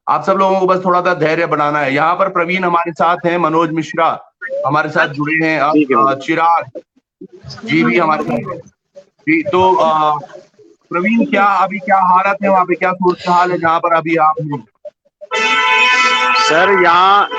आप सब लोगों को बस थोड़ा सा धैर्य बनाना है। यहाँ पर प्रवीण हमारे साथ हैं, मनोज मिश्रा हमारे साथ जुड़े हैं, अब चिराग जी भी हमारे साथ हैं जी। तो प्रवीण क्या अभी क्या हालत है वहाँ पे, क्या सूरत हाल है जहाँ पर अभी आप हैं? सर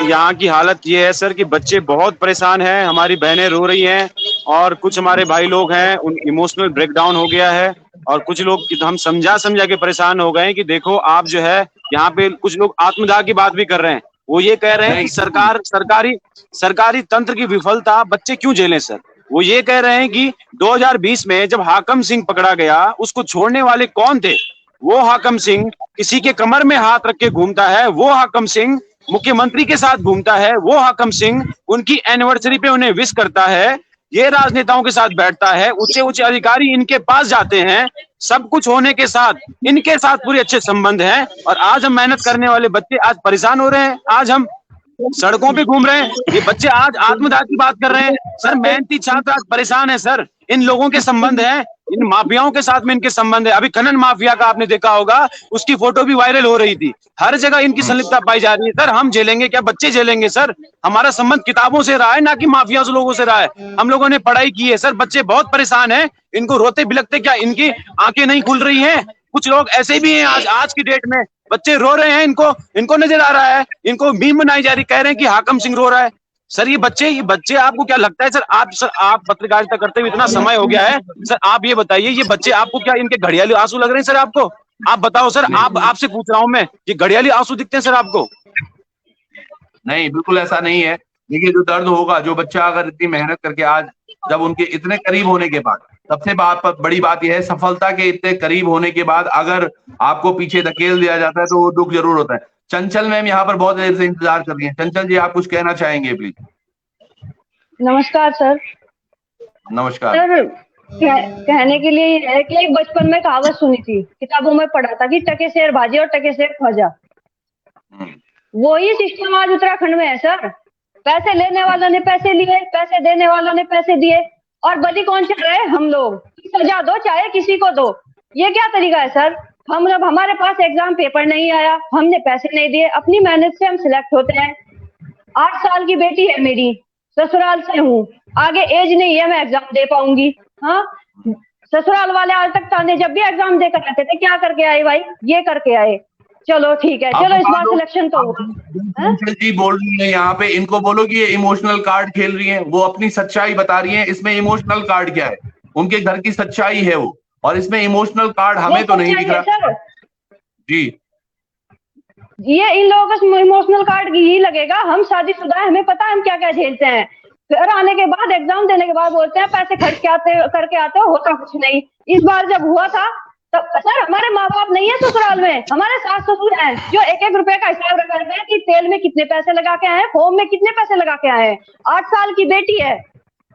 यहाँ की हालत ये है सर कि बच्चे बहुत परेशान हैं, हमारी बहनें रो रही हैं और कुछ हमारे भाई लोग हैं उन इमोशनल ब्रेकडाउन हो गया है। और कुछ लोग हम समझा के परेशान हो गए हैं कि देखो आप जो है यहाँ पे कुछ लोग आत्मदाह की बात भी कर रहे हैं। वो ये कह रहे हैं कि सरकारी तंत्र की विफलता बच्चे क्यों झेलें सर। वो ये कह रहे हैं कि 2020 में जब हाकम सिंह पकड़ा गया उसको छोड़ने वाले कौन थे? वो हाकम सिंह किसी के कमर में हाथ रख के घूमता है, वो हाकम सिंह मुख्यमंत्री के साथ घूमता है, वो हाकम सिंह उनकी एनिवर्सरी पे उन्हें विश करता है, ये राजनेताओं के साथ बैठता है, ऊंचे अधिकारी इनके पास जाते हैं। सब कुछ होने के साथ इनके साथ पूरे अच्छे संबंध हैं और आज हम मेहनत करने वाले बच्चे आज परेशान हो रहे हैं, आज हम सड़कों पे घूम रहे हैं। ये बच्चे आज आत्मदाह की बात कर रहे हैं सर। मेहनती छात्र आज परेशान है सर। इन लोगों के संबंध है, इन माफियाओं के साथ में इनके संबंध है। अभी खनन माफिया का आपने देखा होगा, उसकी फोटो भी वायरल हो रही थी। हर जगह इनकी संलिप्तता पाई जा रही है सर। हम झेलेंगे क्या? बच्चे झेलेंगे सर। हमारा संबंध किताबों से रहा है ना कि माफिया लोगों से रहा है। हम लोगों ने पढ़ाई की है सर। बच्चे बहुत परेशान है, इनको रोते बिलखते क्या इनकी आंखें नहीं खुल रही हैं? कुछ लोग ऐसे भी हैं आज की डेट में, बच्चे रो रहे हैं, इनको नजर आ रहा है, इनको मीम बनाई जा रही, कह रहे हैं कि हाकम सिंह रो रहा है। सर ये बच्चे आपको क्या लगता है सर आप पत्रकारिता करते हुए इतना समय हो गया है सर, आप ये बताइए ये बच्चे आपको क्या इनके घड़ियाली आंसू लग रहे हैं सर आपको? आप बताओ सर, आपसे पूछ रहा हूं मैं, ये घड़ियाली आंसू दिखते हैं सर आपको? नहीं बिल्कुल ऐसा नहीं है। देखिए जो दर्द होगा, जो बच्चा अगर इतनी मेहनत करके आज जब उनके इतने करीब होने के बाद, सबसे बड़ी बात यह है सफलता के इतने करीब होने के बाद अगर आपको पीछे धकेल दिया जाता है तो वो दुख जरूर होता है। चंचल मैम यहाँ पर बहुत देर से इंतजार कर रही हैं। चंचल जी आप कुछ कहना चाहेंगे प्लीज? नमस्कार सर। नमस्कार सर कहने के लिए है कि एक बचपन में कहावत सुनी थी, किताबों में पढ़ा था कि टके शेर भाजी और टके शेर ख्वाजा। वही सिस्टम आज उत्तराखंड में है सर। पैसे लेने वालों ने पैसे लिए, पैसे देने वालों ने पैसे दिए और बलि कौन चल रहे हैं? हम लोग। सजा दो चाहे किसी को दो, ये क्या तरीका है सर? हम जब हमारे पास एग्जाम पेपर नहीं आया, हमने पैसे नहीं दिए, अपनी मेहनत से हम सिलेक्ट होते हैं। 8 साल की बेटी है मेरी, ससुराल से हूँ, आगे एज नहीं है मैं एग्जाम दे पाऊंगी। हाँ, ससुराल वाले आज तक ताने जब भी एग्जाम देकर आते थे, क्या करके आए भाई? ये करके आए। चलो ठीक है, चलो इस बार सिलेक्शन तो हुआ। जी बोल रही है यहाँ पे, इनको बोलो कि ये इमोशनल कार्ड खेल रही हैं, वो अपनी सच्चाई बता रही हैं। इसमें इमोशनल कार्ड क्या है? उनके घर की सच्चाई है वो, और इसमें इमोशनल कार्ड हमें तो नहीं दिख रहा जी। ये इन लोगों को इमोशनल कार्ड ही लगेगा। हम शादीशुदा है, हमें पता है हम क्या क्या झेलते हैं। फिर आने के बाद एग्जाम देने के बाद बोलते हैं पैसे खर्च करके आते हो, होता कुछ नहीं। इस बार जब हुआ था तब सर हमारे माँ बाप नहीं है ससुराल में, हमारे सास ससुर हैं जो 1-1 रुपए का हिसाब रख रहे हैं कि तेल में कितने पैसे लगा के आए, फोम में कितने पैसे लगा के आए। 8 साल की बेटी है,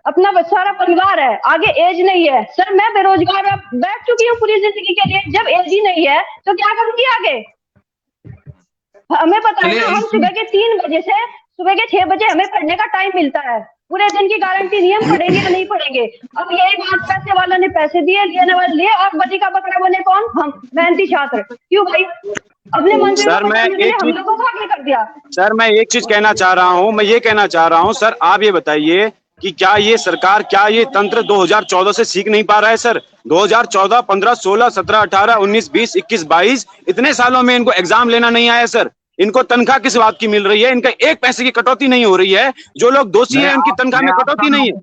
अपना सारा परिवार है, आगे एज नहीं है। सर मैं बेरोजगार बैठ चुकी हूँ पूरी जिंदगी के लिए, जब एज ही नहीं है तो क्या करूंगी आगे? हमें पता है ना, हम सुबह के 3 बजे से सुबह के 6 बजे हमें पढ़ने का टाइम मिलता है, पूरे दिन की गारंटी नहीं हम पढ़ेंगे या नहीं पढ़ेंगे। अब यही बात पैसे वाला ने पैसे दिए, लेने वाले लिए, और बदी का बकरा बने कौन? हम मेहनती छात्र। क्यों भाई? अपने मंत्री सर मैं हम लोगों को आगे कर दिया। सर मैं एक चीज कहना चाह रहा हूँ, मैं ये कहना चाह रहा हूँ सर, आप ये बताइए कि क्या ये सरकार, क्या ये तंत्र 2014 से सीख नहीं पा रहा है सर? 2014, 15, 16, 17, 18, 19, 20, 21, 22 इतने सालों में इनको एग्जाम लेना नहीं आया सर। इनको तनख्वाह किस बात की मिल रही है? इनका 1 पैसे की कटौती नहीं हो रही है। जो लोग दोषी हैं उनकी तनख्वाह में कटौती नहीं है।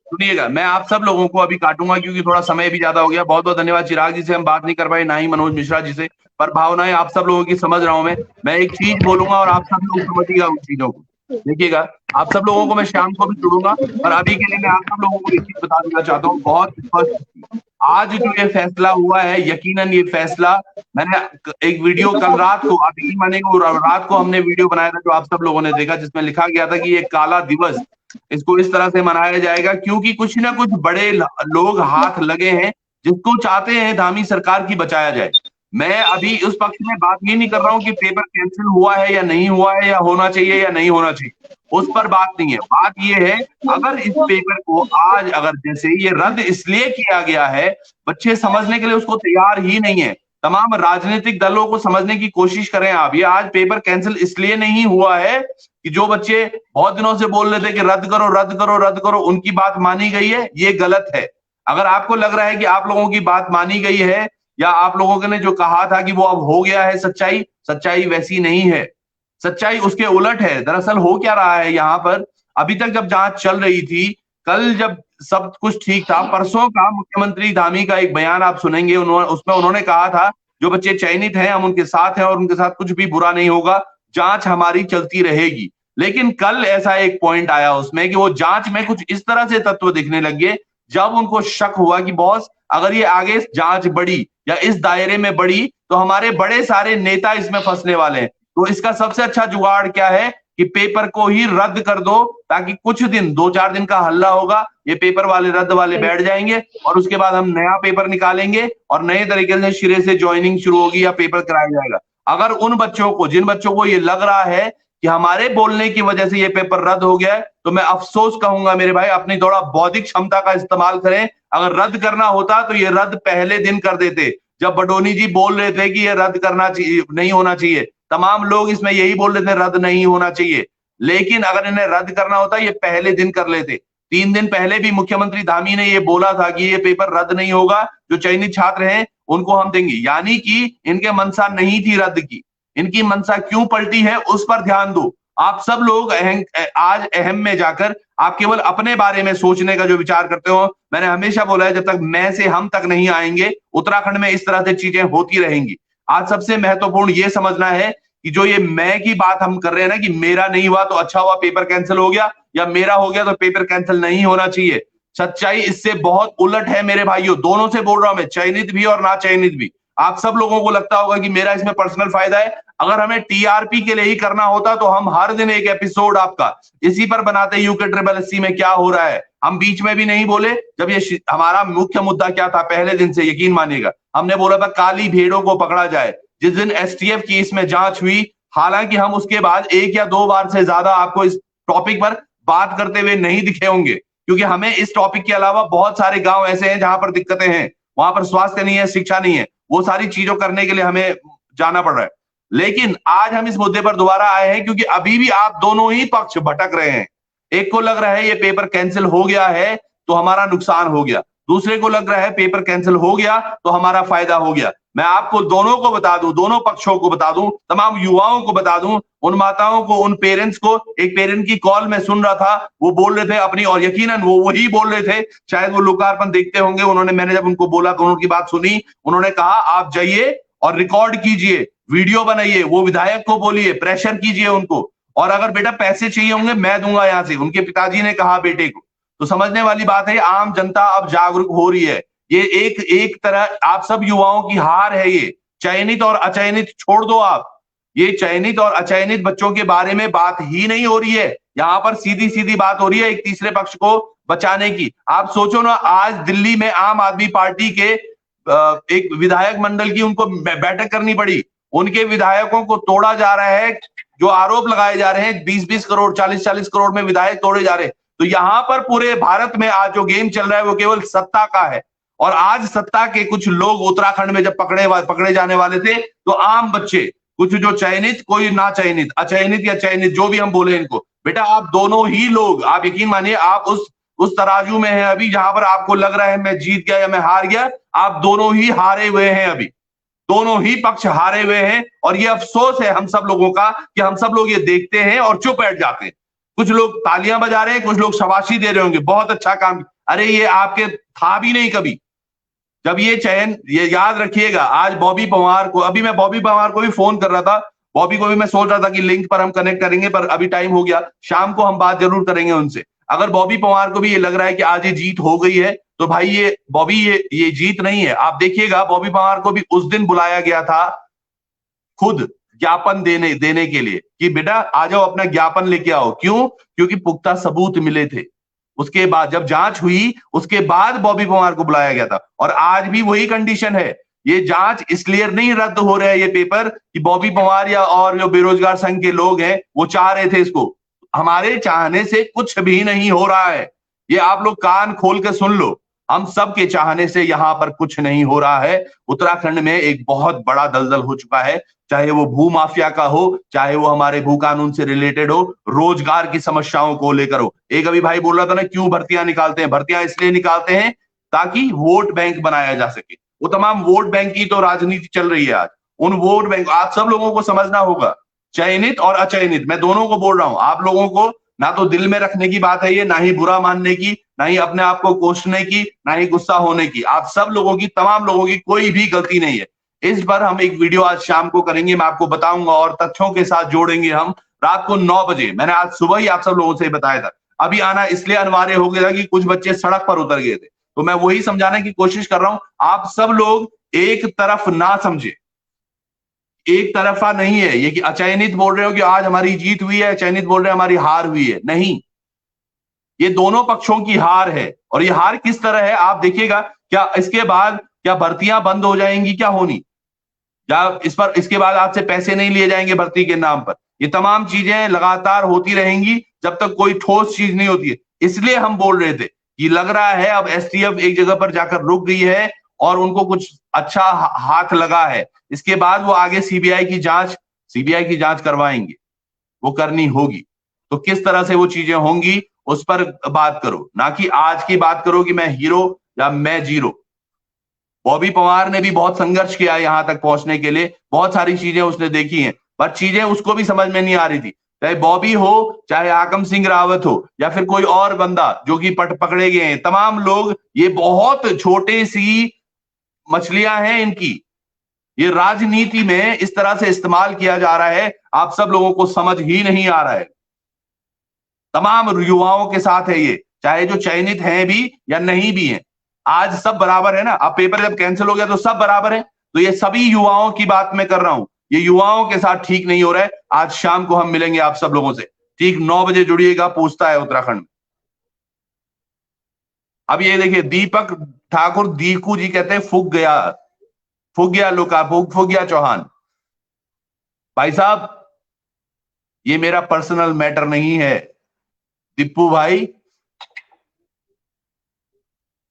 सुनिएगा, मैं आप सब लोगों को अभी काटूंगा क्योंकि थोड़ा समय भी ज्यादा हो गया। बहुत बहुत धन्यवाद। चिराग जी से हम बात नहीं कर पाए, ना ही मनोज मिश्रा जी से, पर भावनाएं आप सब लोगों की समझ रहा हूं मैं एक चीज बोलूंगा और आप सब लोग समझिएगा उन चीजों को। देखिएगा, आप सब लोगों को मैं शाम को भी जुड़ूंगा, पर अभी के लिए मैं आप सब लोगों को एक चीज बता देना चाहता हूँ बहुत स्पष्ट। आज जो ये फैसला हुआ है, यकीनन ये फैसला, मैंने एक वीडियो कल रात को, आप यकीन मानेंगे, रात को हमने वीडियो बनाया था जो आप सब लोगों ने देखा, जिसमें लिखा गया था कि ये काला दिवस, इसको इस तरह से मनाया जाएगा क्योंकि कुछ ना कुछ बड़े लोग हाथ लगे हैं जिसको चाहते हैं धामी सरकार की बचाया जाए। मैं अभी उस पक्ष में बात ये नहीं कर रहा हूं कि पेपर कैंसिल हुआ है या नहीं हुआ है, या होना चाहिए या नहीं होना चाहिए, उस पर बात नहीं है। बात ये है, अगर इस पेपर को आज अगर जैसे ये रद्द इसलिए किया गया है, बच्चे समझने के लिए उसको तैयार ही नहीं है। तमाम राजनीतिक दलों को समझने की कोशिश करें आप, ये आज पेपर कैंसिल इसलिए नहीं हुआ है कि जो बच्चे बहुत दिनों से बोल रहे थे कि रद्द करो रद्द करो रद्द करो, उनकी बात मानी गई है, ये गलत है। अगर आपको लग रहा है कि आप लोगों की बात मानी गई है या आप लोगों ने जो कहा था कि वो अब हो गया है सच्चाई, सच्चाई वैसी नहीं है, सच्चाई उसके उलट है। दरअसल हो क्या रहा है यहाँ पर, अभी तक जब जांच चल रही थी, कल जब सब कुछ ठीक था, परसों का मुख्यमंत्री धामी का एक बयान आप सुनेंगे, उसमें उन्होंने कहा था जो बच्चे चयनित हैं हम उनके साथ हैं और उनके साथ कुछ भी बुरा नहीं होगा, जांच हमारी चलती रहेगी। लेकिन कल ऐसा एक पॉइंट आया उसमें कि वो जांच में कुछ इस तरह से तत्व दिखने लगे, जब उनको शक हुआ कि बॉस अगर ये आगे जांच बढ़ी या इस दायरे में बढ़ी तो हमारे बड़े सारे नेता इसमें फंसने वाले हैं। तो इसका सबसे अच्छा जुगाड़ क्या है कि पेपर को ही रद्द कर दो, ताकि कुछ दिन 2-4 दिन का हल्ला होगा, ये पेपर वाले रद्द वाले बैठ जाएंगे और उसके बाद हम नया पेपर निकालेंगे और नए तरीके से सिरे से ज्वाइनिंग शुरू होगी या पेपर कराया जाएगा। अगर उन बच्चों को, जिन बच्चों को ये लग रहा है कि हमारे बोलने की वजह से ये पेपर रद्द हो गया है, तो मैं अफसोस कहूंगा मेरे भाई, अपनी थोड़ा बौद्धिक क्षमता का इस्तेमाल करें। अगर रद्द करना होता तो ये रद्द पहले दिन कर देते, जब बडोनी जी बोल रहे थे कि ये रद्द करना चाहिए, नहीं होना चाहिए, तमाम लोग इसमें यही बोल रहे थे रद्द नहीं होना चाहिए। लेकिन अगर इन्हें रद्द करना होता ये पहले दिन कर लेते। 3 दिन पहले भी मुख्यमंत्री धामी ने ये बोला था कि ये पेपर रद्द नहीं होगा, जो चयनित छात्र हैं उनको हम देंगे, यानी कि इनके मनसा नहीं थी रद्द की। इनकी मनसा क्यों पलटी है उस पर ध्यान दो। आप सब लोग आज अहम में जाकर आप केवल अपने बारे में सोचने का जो विचार करते हो, मैंने हमेशा बोला है जब तक मैं से हम तक नहीं आएंगे उत्तराखंड में इस तरह से चीजें होती रहेंगी। आज सबसे महत्वपूर्ण ये समझना है कि जो ये मैं की बात हम कर रहे हैं ना, कि मेरा नहीं हुआ तो अच्छा हुआ पेपर कैंसिल हो गया, या मेरा हो गया तो पेपर कैंसिल नहीं होना चाहिए, सच्चाई इससे बहुत उलट है मेरे भाइयों। दोनों से बोल रहा हूं मैं, चयनित भी और ना चयनित भी। आप सब लोगों को लगता होगा कि मेरा इसमें पर्सनल फायदा है। अगर हमें टीआरपी के लिए ही करना होता तो हम हर दिन एक एपिसोड आपका इसी पर बनाते, यूके SSS में क्या हो रहा है। हम बीच में भी नहीं बोले, जब ये हमारा मुख्य मुद्दा क्या था पहले दिन से, यकीन मानिएगा, हमने बोला था काली भेड़ों को पकड़ा जाए। जिस दिन STF की इसमें जांच हुई, हालांकि हम उसके बाद 1 या 2 बार से ज्यादा आपको इस टॉपिक पर बात करते हुए नहीं दिखे होंगे, क्योंकि हमें इस टॉपिक के अलावा बहुत सारे गांव ऐसे हैं जहां पर दिक्कतें हैं, वहां पर स्वास्थ्य नहीं है, शिक्षा नहीं है, वो सारी चीजों करने के लिए हमें जाना पड़ रहा है। लेकिन आज हम इस मुद्दे पर दोबारा आए हैं क्योंकि अभी भी आप दोनों ही पक्ष भटक रहे हैं। एक को लग रहा है ये पेपर कैंसिल हो गया है तो हमारा नुकसान हो गया, दूसरे को लग रहा है पेपर कैंसिल हो गया तो हमारा फायदा हो गया। मैं आपको दोनों को बता दूं, दोनों पक्षों को बता दूं, तमाम युवाओं को बता दूं, उन माताओं को, उन पेरेंट्स को। एक पेरेंट की कॉल में सुन रहा था, वो बोल रहे थे अपनी, और यकीनन वो वही बोल रहे थे, शायद वो लोकार्पण देखते होंगे। उन्होंने, मैंने जब उनको बोला तो उनकी बात सुनी, उन्होंने कहा आप जाइए और रिकॉर्ड कीजिए, वीडियो बनाइए, वो विधायक को बोलिए, प्रेशर कीजिए उनको, और अगर बेटा पैसे चाहिए होंगे मैं दूंगा यहां से, उनके पिताजी ने कहा बेटे को। तो समझने वाली बात है, आम जनता अब जागरूक हो रही है। ये एक तरह आप सब युवाओं की हार है। ये चयनित और अचयनित छोड़ दो आप, ये चयनित और अचयनित बच्चों के बारे में बात ही नहीं हो रही है। यहाँ पर सीधी सीधी बात हो रही है, एक तीसरे पक्ष को बचाने की। आप सोचो ना, आज दिल्ली में आम आदमी पार्टी के एक विधायक मंडल की उनको बैठक करनी पड़ी, उनके विधायकों को तोड़ा जा रहा है, जो आरोप लगाए जा रहे हैं 20-20 करोड़ 40-40 करोड़ में विधायक तोड़े जा रहे हैं। तो यहां पर पूरे भारत में आज जो गेम चल रहा है वो केवल सत्ता का है। और आज सत्ता के कुछ लोग उत्तराखंड में जब पकड़े जाने वाले थे तो आम बच्चे, कुछ जो चयनित, कोई ना चयनित, अचयनित या चयनित, जो भी हम बोले इनको, बेटा आप दोनों ही लोग, आप यकीन मानिए आप उस तराजू में हैं अभी जहां पर आपको लग रहा है मैं जीत गया या मैं हार गया, आप दोनों ही हारे हुए हैं अभी, दोनों ही पक्ष हारे हुए हैं। और ये अफसोस है हम सब लोगों का कि हम सब लोग ये देखते हैं और चुप बैठ जाते हैं। कुछ लोग तालियां बजा रहे हैं, कुछ लोग शाबाशी दे रहे होंगे, बहुत अच्छा काम, अरे ये आपके था भी नहीं कभी। जब ये चयन, ये याद रखिएगा, आज बॉबी पंवार को, अभी मैं बॉबी पंवार को भी फोन कर रहा था, बॉबी को भी मैं सोच रहा था कि लिंक पर हम कनेक्ट करेंगे, पर अभी टाइम हो गया, शाम को हम बात जरूर करेंगे उनसे। अगर बॉबी पंवार को भी ये लग रहा है कि आज ये जीत हो गई है, तो भाई ये बॉबी, ये जीत नहीं है। आप देखिएगा बॉबी पंवार को भी उस दिन बुलाया गया था खुद ज्ञापन देने के लिए कि बेटा आ जाओ अपना ज्ञापन लेके आओ। क्यों? क्योंकि पुख्ता सबूत मिले थे। उसके बाद जब जांच हुई उसके बाद बॉबी पंवार को बुलाया गया था। और आज भी वही कंडीशन है। ये जांच इसलिए नहीं रद्द हो रहा है ये पेपर कि बॉबी पंवार या और जो बेरोजगार संघ के लोग हैं वो चाह रहे थे इसको। हमारे चाहने से कुछ भी नहीं हो रहा है। ये आप लोग कान खोल के सुन लो, हम सब के चाहने से यहां पर कुछ नहीं हो रहा है। उत्तराखंड में एक बहुत बड़ा दलदल हो चुका है, चाहे वो भू माफिया का हो, चाहे वो हमारे भू कानून से रिलेटेड हो, रोजगार की समस्याओं को लेकर हो। एक अभी भाई बोल रहा था ना, क्यों भर्तियां निकालते हैं? भर्तियां इसलिए निकालते हैं ताकि वोट बैंक बनाया जा सके। वो तमाम वोट बैंक की तो राजनीति चल रही है आज। उन वोट बैंक, आप सब लोगों को समझना होगा, चयनित और अचयनित, मैं दोनों को बोल रहा हूं। आप लोगों को ना तो दिल में रखने की बात है ये, ना ही बुरा मानने की, ना ही अपने आप को कोसने की, ना ही गुस्सा होने की। आप सब लोगों की, तमाम लोगों की कोई भी गलती नहीं है। इस पर हम एक वीडियो आज शाम को करेंगे, मैं आपको बताऊंगा और तथ्यों के साथ जोड़ेंगे हम रात को 9 बजे। मैंने आज सुबह ही आप सब लोगों से बताया था। अभी आना इसलिए अनिवार्य हो गया था कि कुछ बच्चे सड़क पर उतर गए थे, तो मैं वही समझाने की कोशिश कर रहा हूं। आप सब लोग एक तरफ ना समझे, एक तरफा नहीं है ये कि अचयनित बोल रहे हो कि आज हमारी जीत हुई है, अचयनित बोल रहे हैं हमारी हार हुई है। नहीं, ये दोनों पक्षों की हार है। और ये हार किस तरह है आप देखिएगा। क्या इसके बाद क्या भर्तियां बंद हो जाएंगी? क्या होनी, या इसके बाद आपसे पैसे नहीं लिए जाएंगे भर्ती के नाम पर? ये तमाम चीजें लगातार होती रहेंगी जब तक कोई ठोस चीज नहीं होती है। इसलिए हम बोल रहे थे कि लग रहा है अब एसटीएफ एक जगह पर जाकर रुक गई है और उनको कुछ अच्छा हाथ लगा है। इसके बाद वो आगे सीबीआई की जांच करवाएंगे, वो करनी होगी। तो किस तरह से वो चीजें होंगी उस पर बात करो, ना कि आज की बात करो कि मैं हीरो या मैं जीरो। बॉबी पंवार ने भी बहुत संघर्ष किया यहां तक पहुंचने के लिए, बहुत सारी चीजें उसने देखी हैं, पर चीजें उसको भी समझ में नहीं आ रही थी। चाहे बॉबी हो, चाहे हाकम सिंह रावत हो, या फिर कोई और बंदा जो कि पकड़े गए हैं, तमाम लोग ये बहुत छोटे सी मछलियां हैं इनकी। ये राजनीति में इस तरह से इस्तेमाल किया जा रहा है, आप सब लोगों को समझ ही नहीं आ रहा है। तमाम युवाओं के साथ है ये, चाहे जो चयनित हैं भी या नहीं भी हैं। आज सब बराबर है ना। अब पेपर जब कैंसिल हो गया तो सब बराबर है। तो ये सभी युवाओं की बात मैं कर रहा हूं, ये युवाओं के साथ ठीक नहीं हो रहा है। आज शाम को हम मिलेंगे आप सब लोगों से, ठीक 9 बजे जुड़िएगा। पूछता है उत्तराखंड। अब ये देखिए, दीपक ठाकुर दीकू जी कहते हैं फूक गया लोका, फूक गया चौहान। भाई साहब, ये मेरा पर्सनल मैटर नहीं है। दीपू भाई,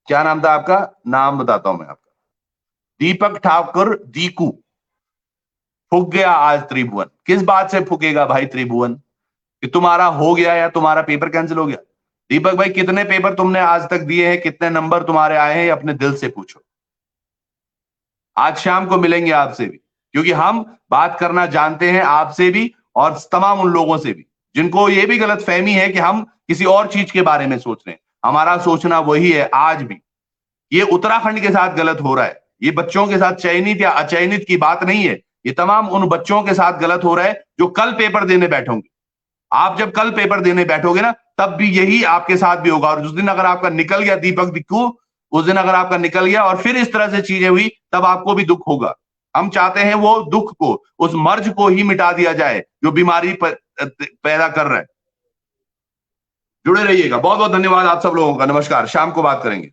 क्या नाम था आपका? नाम बताता हूं मैं आपका, दीपक ठाकुर दीकू। फूक गया आज त्रिभुवन। किस बात से फूकेगा भाई त्रिभुवन? कि तुम्हारा हो गया या तुम्हारा पेपर कैंसिल हो गया? दीपक भाई, कितने पेपर तुमने आज तक दिए हैं, कितने नंबर तुम्हारे आए हैं, अपने दिल से पूछो। आज शाम को मिलेंगे आपसे भी, क्योंकि हम बात करना जानते हैं आपसे भी और तमाम उन लोगों से भी जिनको ये भी गलत फहमी है कि हम किसी और चीज के बारे में सोच रहे हैं। हमारा सोचना वही है आज भी। ये उत्तराखंड के साथ गलत हो रहा है। ये बच्चों के साथ चयनित या अचयनित की बात नहीं है, ये तमाम उन बच्चों के साथ गलत हो रहा है जो कल पेपर देने बैठोगे। आप जब कल पेपर देने बैठोगे ना, तब भी यही आपके साथ भी होगा। और उस दिन अगर आपका निकल गया दीपक दिक्कू, उस दिन अगर आपका निकल गया और फिर इस तरह से चीजें हुई, तब आपको भी दुख होगा। हम चाहते हैं वो दुख को, उस मर्ज को ही मिटा दिया जाए जो बीमारी पैदा कर रहा है, जुड़े रहिएगा। बहुत बहुत धन्यवाद आप सब लोगों का। नमस्कार, शाम को बात करेंगे।